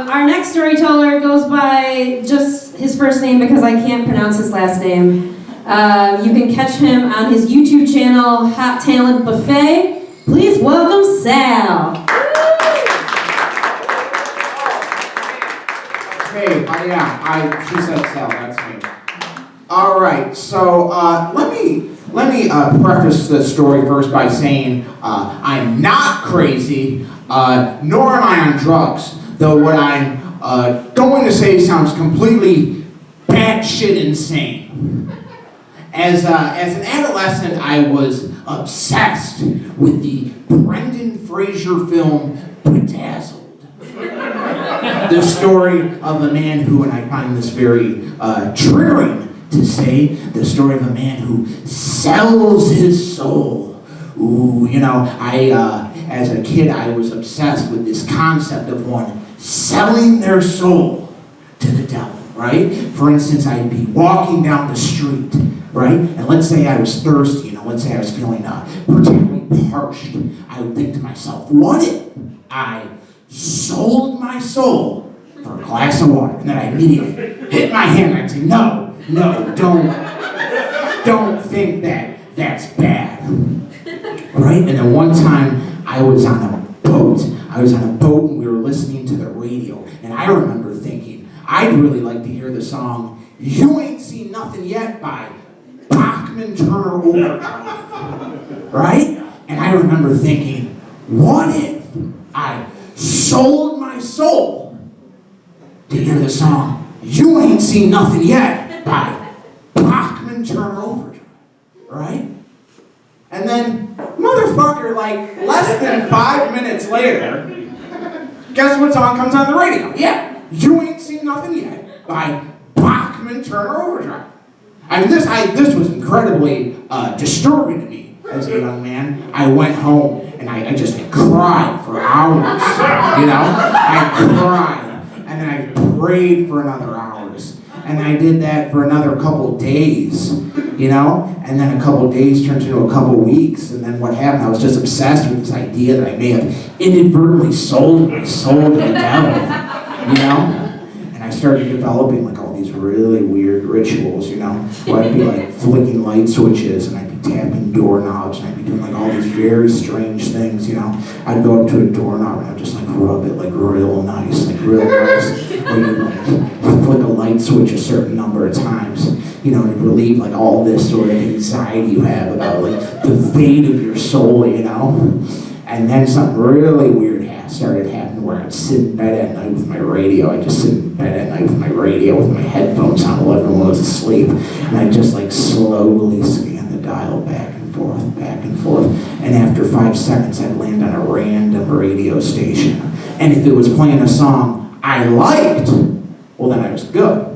Our next storyteller goes by just his first name because I can't pronounce his last name. You can catch him on his YouTube channel, Hot Talent Buffet. Please welcome Sal. Hey, she said Sal, that's me. All right, so let me preface the story first by saying I'm not crazy, nor am I on drugs. Though what I'm going to say sounds completely batshit insane. as an adolescent, I was obsessed with the Brendan Fraser film Bedazzled. The story of a man who, and I find this very triggering to say, the story of a man who sells his soul. Ooh, you know, as a kid, I was obsessed with this concept of one selling their soul to the devil, right? For instance, I'd be walking down the street, right? And let's say I was thirsty, you know, let's say I was feeling particularly parched. I would think to myself, what if I sold my soul for a glass of water? And then I immediately hit my hand and I'd say, no, don't think that's bad, right? And then one time I was on a boat and we were listening to the radio, and I remember thinking, I'd really like to hear the song You Ain't Seen Nothing Yet by Bachman Turner Overdrive, right? And I remember thinking, what if I sold my soul to hear the song You Ain't Seen Nothing Yet by Bachman Turner Overdrive, right? And then, motherfucker, like less than 5 minutes later, guess what song comes on the radio? Yeah, You Ain't Seen Nothing Yet by Bachman Turner Overdrive. I mean, this was incredibly disturbing to me as a young man. I went home and I just cried for hours, you know? I cried, and then I prayed for another hours, and I did that for another couple days, you know? And then a couple days turned into a couple weeks, and then what happened? I was just obsessed with this idea that I may have inadvertently sold my soul to the devil, you know? And I started developing like all these really weird rituals, you know, where I'd be like flicking light switches, and I'd be tapping doorknobs, and I'd be doing like all these very strange things, you know. I'd go up to a doorknob and I'd just like rub it like real nice, when you like flick a light switch a certain number of times, you know, and relieve like all this sort of anxiety you have about like the fate of your soul, you know. And then something really weird started happening where I'd sit in bed at night with my radio. I'd just sit in bed at night with my radio with my headphones on while everyone was asleep, and I'd just like slowly scan the dial back and forth, and after 5 seconds I'd land on a random radio station. And if it was playing a song I liked, well then I was good.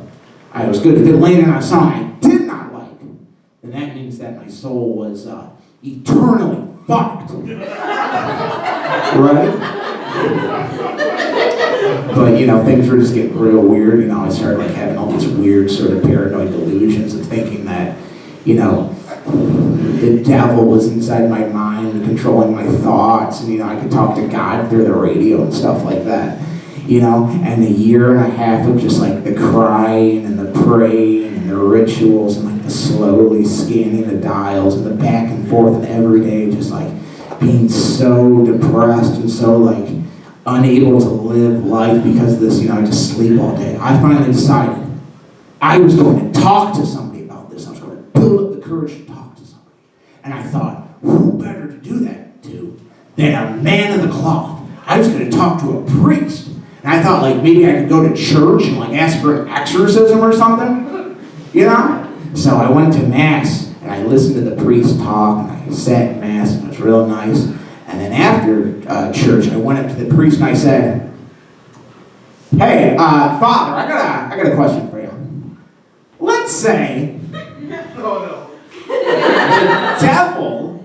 If it landed on a song I did not like, then that means that my soul was eternally fucked. Right? But, you know, things were just getting real weird, you know. I started like having all these weird sort of paranoid delusions of thinking that, you know, the devil was inside my mind controlling my thoughts, and, you know, I could talk to God through the radio and stuff like that, you know. And a year and a half of just like the crying and the praying and the rituals and like the slowly scanning the dials and the back and forth and every day just like being so depressed and so like unable to live life because of this, you know, I just sleep all day. I finally decided I was going to talk to somebody about this. I was going to build up the courage to talk to somebody. And I thought, who better to do that to than a man of the cloth? I was going to talk to a priest. And I thought like maybe I could go to church and like ask for an exorcism or something, you know? So I went to mass and I listened to the priest talk, and I sat in mass, and it was real nice. And then after church, I went up to the priest and I said, "Hey, Father, I got a question for you. Let's say the devil,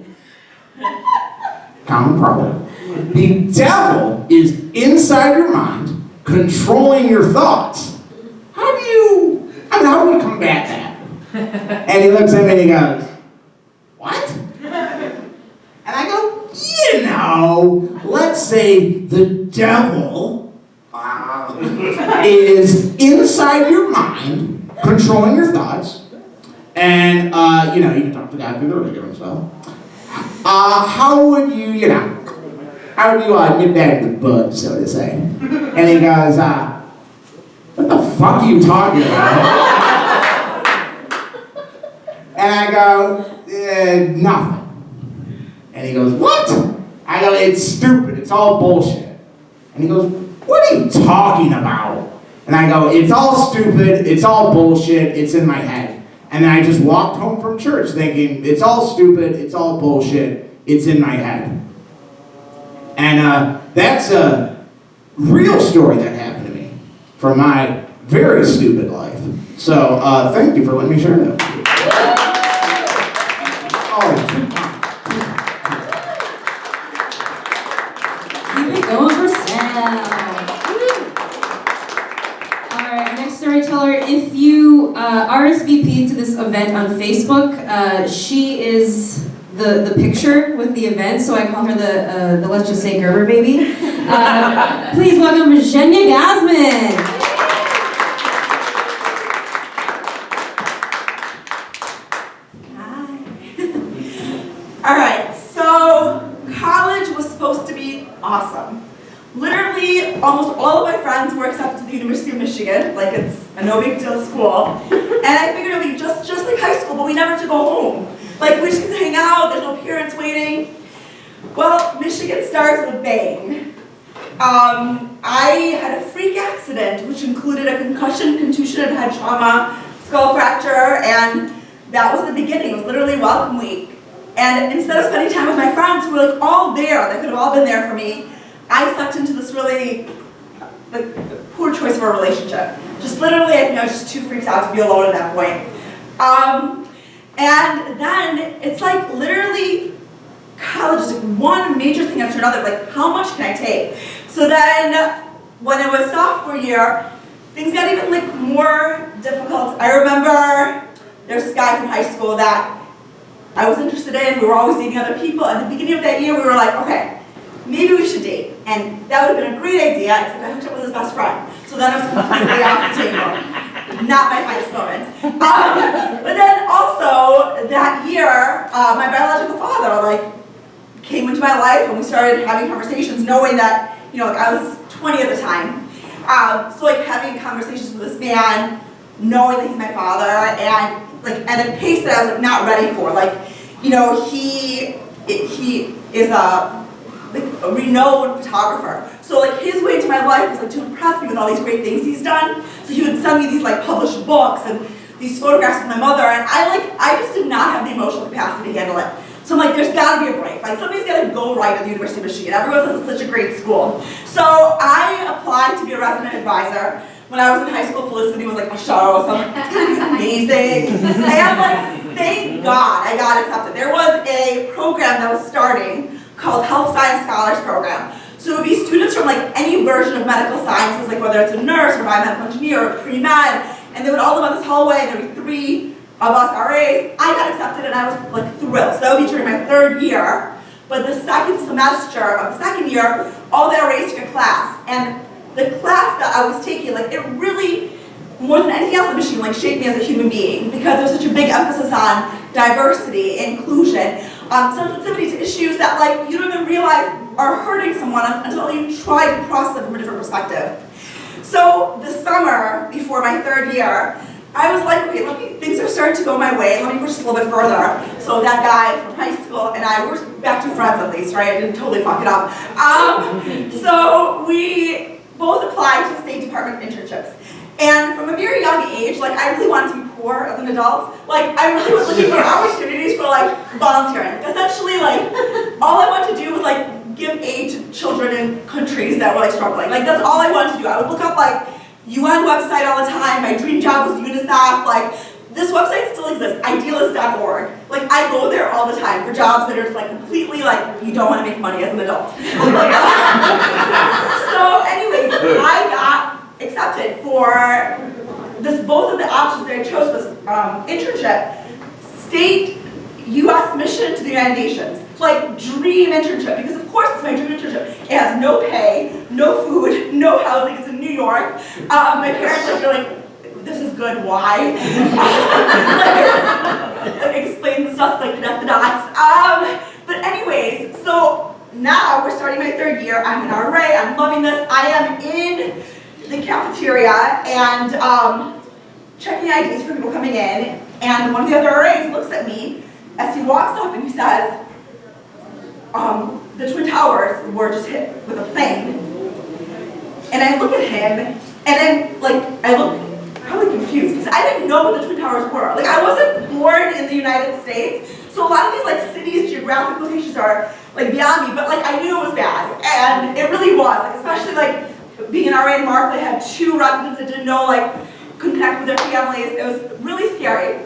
common problem, the devil is inside your mind, controlling your thoughts. How do you combat that?" And he looks at me and he goes, "What?" And I go, "You know, let's say the devil is inside your mind, controlling your thoughts, and, you know, you can talk to God through the radio and stuff. How would you nip that in the bud, so to say?" And he goes, "What the fuck are you talking about?" And I go, "Nothing." And he goes, "What?" I go, "It's stupid. It's all bullshit." And he goes, "What are you talking about?" And I go, "It's all stupid. It's all bullshit. It's in my head." And then I just walked home from church thinking, it's all stupid, it's all bullshit, it's in my head. And that's a real story that happened to me from my very stupid life. So thank you for letting me share that. Keep it going for Sal. All right, our next storyteller. If you RSVP to this event on Facebook, she is the picture with the event, so I call her the let's just say Gerber baby. Please welcome Zhenya Gazman. All right, so college was supposed to be awesome. Literally, almost all of my friends were accepted to the University of Michigan, like it's a no big deal school. And I figured it would be just like high school, but we never have to go home. Like, we just get to hang out, there's no parents waiting. Well, Michigan starts with a bang. I had a freak accident, which included a concussion, contusion, and head trauma, skull fracture, and that was the beginning. It was literally welcome week. And instead of spending time with my friends who were like all there, that could have all been there for me, I sucked into this really poor choice of a relationship. Just literally, I think I was just too freaked out to be alone at that point. And then it's like literally college is like one major thing after another. Like, how much can I take? So then when it was sophomore year, things got even like more difficult. I remember there's this guy from high school that I was interested in. We were always dating other people. At the beginning of that year, we were like, okay, maybe we should date. And that would have been a great idea, except I hooked up with his best friend. So then it was completely off the table. Not my finest moment. But then also, that year, my biological father, came into my life, and we started having conversations, knowing that, I was 20 at the time. So, having conversations with this man, knowing that he's my father, and, at a pace that I was, not ready for. He is a renowned photographer. So his way into my life was to impress me with all these great things he's done. So he would send me these published books and these photographs of my mother, and I just did not have the emotional capacity to handle it. So I'm there's gotta be a break. Something's gotta go right at the University of Michigan. Everyone says it's such a great school. So I applied to be a resident advisor. When I was in high school, Felicity was my show, so I'm it's gonna be amazing. And thank God I got accepted. There was a program that was starting called Health Science Scholars Program. So it would be students from any version of medical sciences, whether it's a nurse or biomedical engineer or pre-med, and they would all live on this hallway, and there would be 3 of us RAs. I got accepted and I was thrilled. So that would be during my 3rd year, but the 2nd semester of the 2nd year, all the RAs took a class, and the class that I was taking, it really, more than anything else in Michigan, shaped me as a human being, because there was such a big emphasis on diversity, inclusion, sensitivity to issues that you don't even realize are hurting someone until you try to process it from a different perspective. So the summer before my 3rd year, I was okay, things are starting to go my way, let me push this a little bit further. So that guy from high school and I were back to friends at least, right? I didn't totally fuck it up. So we both applied to State Department internships. And from a very young age, I really wanted to be poor as an adult. I really was looking for opportunities for volunteering. Essentially, all I wanted to do was give aid to children in countries that were struggling. That's all I wanted to do. I would look up UN website all the time. My dream job was UNICEF. This website still exists, idealist.org. I go there all the time for jobs that are just completely you don't want to make money as an adult. So anyway, I got accepted for this. Both of the options that I chose was internship, state U.S. mission to the United Nations. Dream internship, because of course it's my dream internship. It has no pay, no food, no housing. It's in New York. My parents are this is good, why? Explain the stuff, connect the dots. But anyways, so now we're starting my 3rd year. I'm an RA, I'm loving this. I am in the cafeteria and checking IDs for people coming in, and one of the other RAs looks at me as he walks up and he says, the Twin Towers were just hit with a plane. And I look at him, and then I look probably confused because I didn't know what the Twin Towers were. Like I wasn't born in the United States, so a lot of these like cities, geographic locations are like beyond me. But like I knew it was bad, and it really was. Like especially like being an RA in Markley, I had 2 residents that didn't know, like couldn't connect with their families. It was really scary.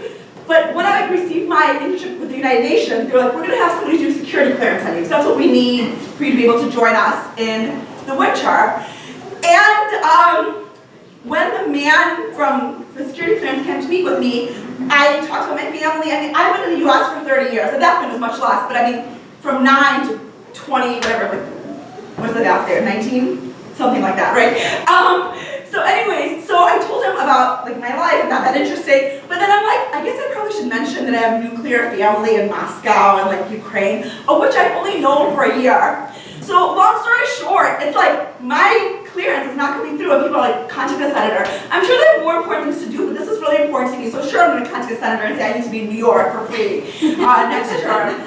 But when I received my internship with the United Nations, they were like, we're going to have somebody do security clearance on you. So that's what we need for you to be able to join us in the winter. And when the man from the security clearance came to meet with me, I talked about my family. I mean, I've been in the US for 30 years. At that point, it was much less. But I mean, from 9 to 20, whatever, like, what is it out there, 19? Something like that, right? So anyways, so I told him about like my life, not that interesting, but then I'm like, I guess I probably should mention that I have a nuclear family in Moscow and like Ukraine, of which I've only known for a year. So long story short, it's like my clearance is not coming through and people are like, contact the senator. I'm sure they have more important things to do, but this is really important to me, so sure I'm going to contact the senator and say I need to be in New York for free next term.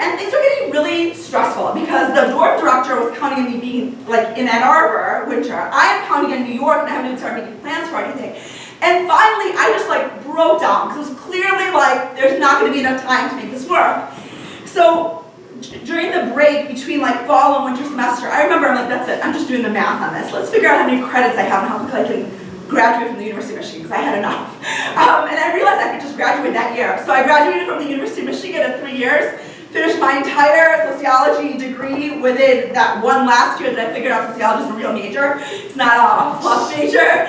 And things are getting really stressful because the dorm director was counting on me being like in Ann Arbor winter. I am counting on New York and I haven't even started making plans for anything. And finally, I just like broke down because it was clearly like there's not going to be enough time to make this work. So during the break between like fall and winter semester, I remember I'm like, that's it, I'm just doing the math on this. Let's figure out how many credits I have and how quickly I can graduate from the University of Michigan, because I had enough. And I realized I could just graduate that year. So I graduated from the University of Michigan in 3 years, finished my entire sociology degree within that one last year that I figured out sociology is a real major. It's not a fluff major.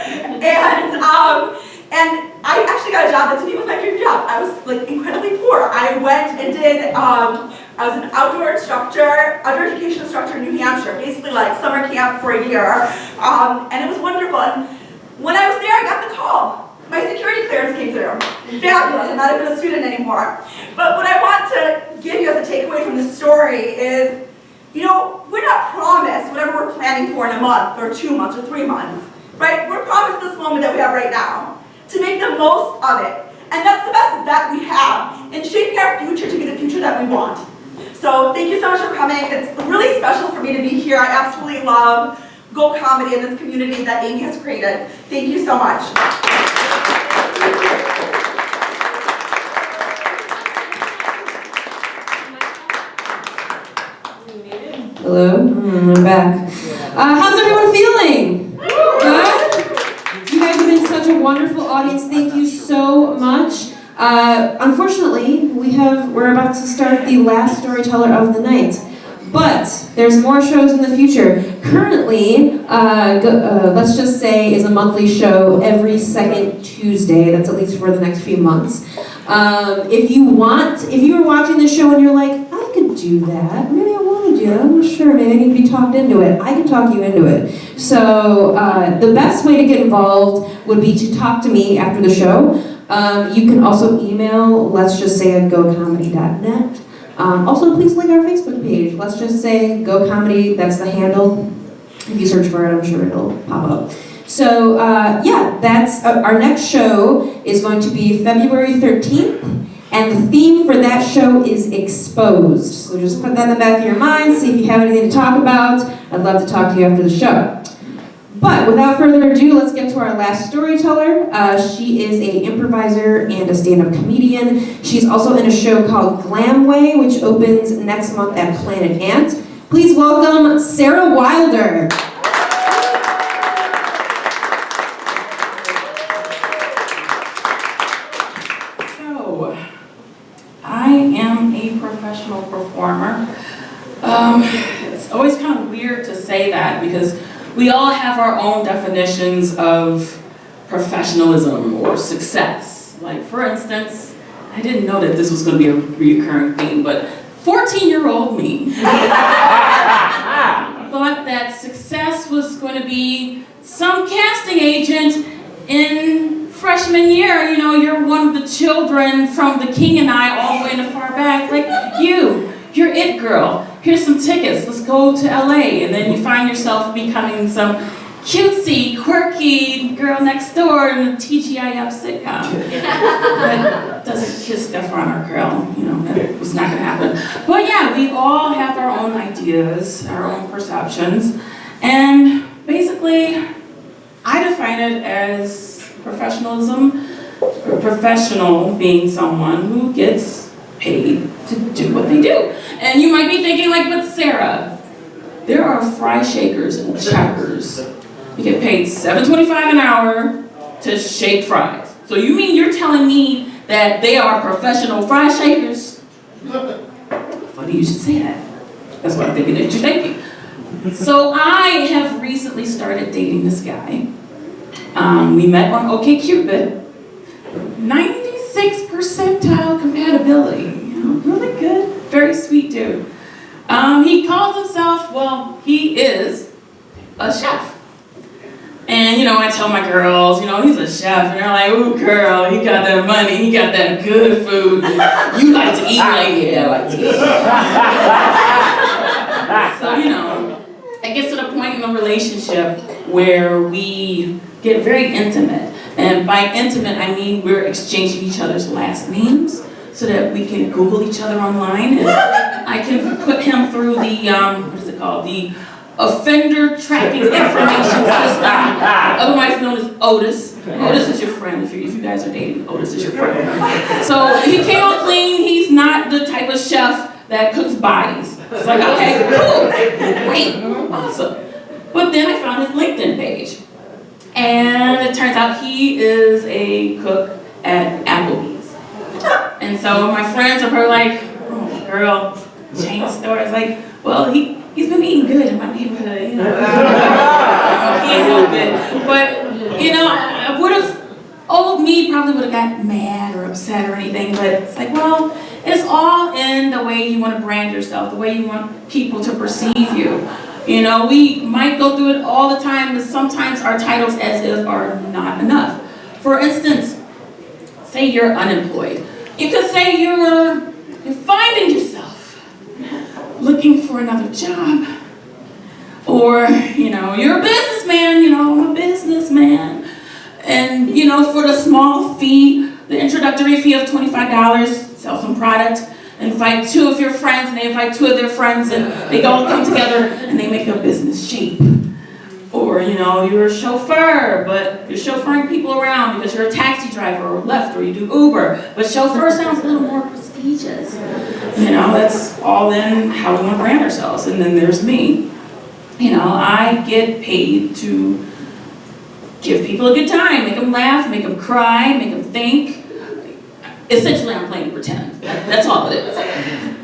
And I actually got a job that to me was my dream job. I was like incredibly poor. I went and did, I was an outdoor education instructor in New Hampshire, basically like summer camp for a year. And it was wonderful. And when I was there, I got the call. My security clearance came through. Fabulous, I'm not even a student anymore. But what I want to give you as a takeaway from this story is, you know, we're not promised whatever we're planning for in a month, or 2 months, or 3 months, right? We're promised this moment that we have right now, to make the most of it. And that's the best bet we have in shaping our future to be the future that we want. So thank you so much for coming. It's really special for me to be here. I absolutely love Go Comedy and this community that Amy has created. Thank you so much. Hello, I'm back. How's everyone feeling? Good? You guys have been such a wonderful audience. Thank you so much. Unfortunately, we're about to start the last storyteller of the night. But there's more shows in the future. Currently, Let's Just Say is a monthly show every second Tuesday. That's at least for the next few months. If you were watching the show and you're like, I could do that. Maybe I want to do that. I'm not sure. Maybe I need to be talked into it. I can talk you into it. So the best way to get involved would be to talk to me after the show. You can also email letsjustsay@gocomedy.net. Also, please like our Facebook page. Let's Just Say Go Comedy. That's the handle. If you search for it, I'm sure it'll pop up. So that's our next show is going to be February 13th, and the theme for that show is exposed. So just put that in the back of your mind. See if you have anything to talk about. I'd love to talk to you after the show. But without further ado, let's get to our last storyteller. She is an improviser and a stand-up comedian. She's also in a show called Glamway, which opens next month at Planet Ant. Please welcome Sarah Wilder. So, I am a professional performer. It's always kind of weird to say that because we all have our own definitions of professionalism or success. Like, for instance, I didn't know that this was going to be a recurring theme, but 14-year-old me thought that success was going to be some casting agent in freshman year. You know, you're one of the children from The King and I all the way in the far back. Like, you're it girl. Here's some tickets, let's go to LA. And then you find yourself becoming some cutesy, quirky girl next door in a TGIF sitcom. That doesn't kiss Stefan or Carell, you know, that was not gonna happen. But yeah, we all have our own ideas, our own perceptions. And basically, I define it as professionalism professional being someone who gets paid to do what they do. And you might be thinking like, but Sarah, there are fry shakers and checkers. You get paid $7.25 an hour to shake fries. So you mean you're telling me that they are professional fry shakers? Funny you should say that. That's what I'm thinking that you're thinking. So I have recently started dating this guy. We met on OkCupid. 96 percentile compatibility. You know, really good, very sweet dude. He calls himself, well, he is a chef. And, you know, I tell my girls, you know, he's a chef. And they're like, ooh, girl, he got that money. He got that good food. You like to eat? Like, yeah, I like to eat. So, you know, it gets to the point in the relationship where we get very intimate. And by intimate, I mean we're exchanging each other's last names so that we can Google each other online. And I can put him through the, what is it called? The Offender Tracking Information System, otherwise known as Otis. Otis is your friend. If you guys are dating, Otis is your friend. So he came out clean. He's not the type of chef that cooks bodies. It's like, okay, cool, great, awesome. But then I found his LinkedIn page. And it turns out he is a cook at Applebee's. And so my friends are probably like, oh, girl, chain store. It's like, well, he's been eating good in my neighborhood, you know. I can't help it. But, you know, I would have, old me probably would have got mad or upset or anything. But it's like, well, it's all in the way you want to brand yourself, the way you want people to perceive you. You know, we might go through it all the time, but sometimes our titles as if are not enough. For instance, say you're unemployed. You could say you're finding yourself looking for another job. Or, you know, you're a businessman, you know, I'm a businessman. And, you know, for the small fee, the introductory fee of $25, sell some product. Invite two of your friends, and they invite two of their friends, and they all come together, and they make a business shape. Or, you know, you're a chauffeur, but you're chauffeuring people around because you're a taxi driver or Lyft, or you do Uber. But chauffeur sounds a little more prestigious. You know, that's all in how we want to brand ourselves. And then there's me. You know, I get paid to give people a good time, make them laugh, make them cry, make them think. Essentially, I'm playing pretend. That's all it is.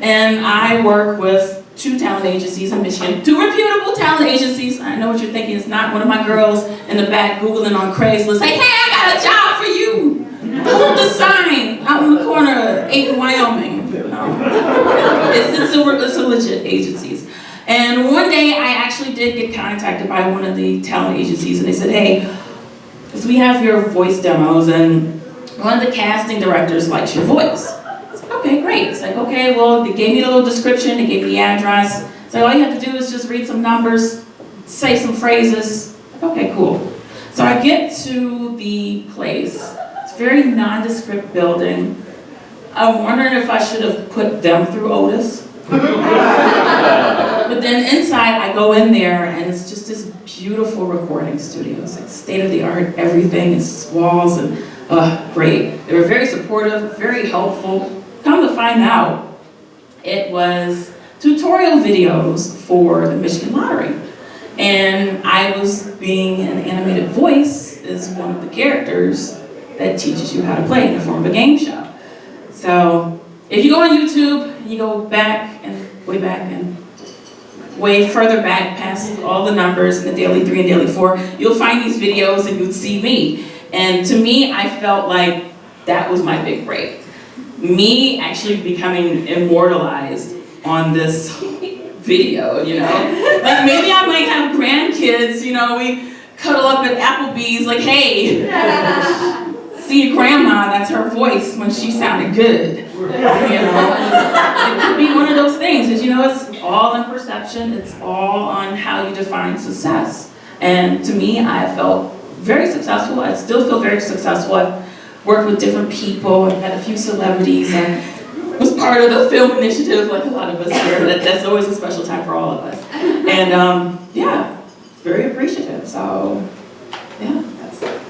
And I work with 2 talent agencies in Michigan, 2 reputable talent agencies. I know what you're thinking. It's not one of my girls in the back Googling on Craigslist, like, hey, I got a job for you. Hold the sign out in the corner of 8 in Wyoming. No. It's a legit agencies. And one day, I actually did get contacted by one of the talent agencies, and they said, hey, because we have your voice demos, and one of the casting directors likes your voice. It's like, okay, great. It's like, okay, well, they gave me a little description, they gave me the address. So all you have to do is just read some numbers, say some phrases. Okay, cool. So I get to the place. It's a very nondescript building. I'm wondering if I should have put them through Otis. But then inside, I go in there, and it's just this beautiful recording studio. It's like state-of-the-art, everything. It's walls and great. They were very supportive, very helpful. Come to find out, it was tutorial videos for the Michigan Lottery. And I was being an animated voice as one of the characters that teaches you how to play in the form of a game show. So if you go on YouTube, you go back and way further back past all the numbers in the Daily 3 and Daily 4, you'll find these videos and you'd see me. And to me, I felt like that was my big break. Me actually becoming immortalized on this video, you know? Like maybe I might have grandkids, you know, we cuddle up at Applebee's like, hey, see your grandma, that's her voice when she sounded good. You know? It could be one of those things, because you know, it's all in perception, it's all on how you define success. And to me, I felt very successful. I still feel very successful. I've worked with different people. I've met a few celebrities and was part of the film initiative like a lot of us here. That's always a special time for all of us. And yeah, very appreciative. So yeah, that's it.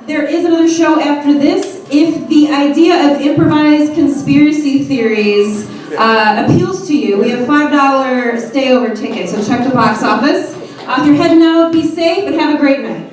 there is another show after this. If the idea of improvised conspiracy theories appeals to you, we have $5 stayover tickets, so check the box office. If you're heading out, be safe and have a great night.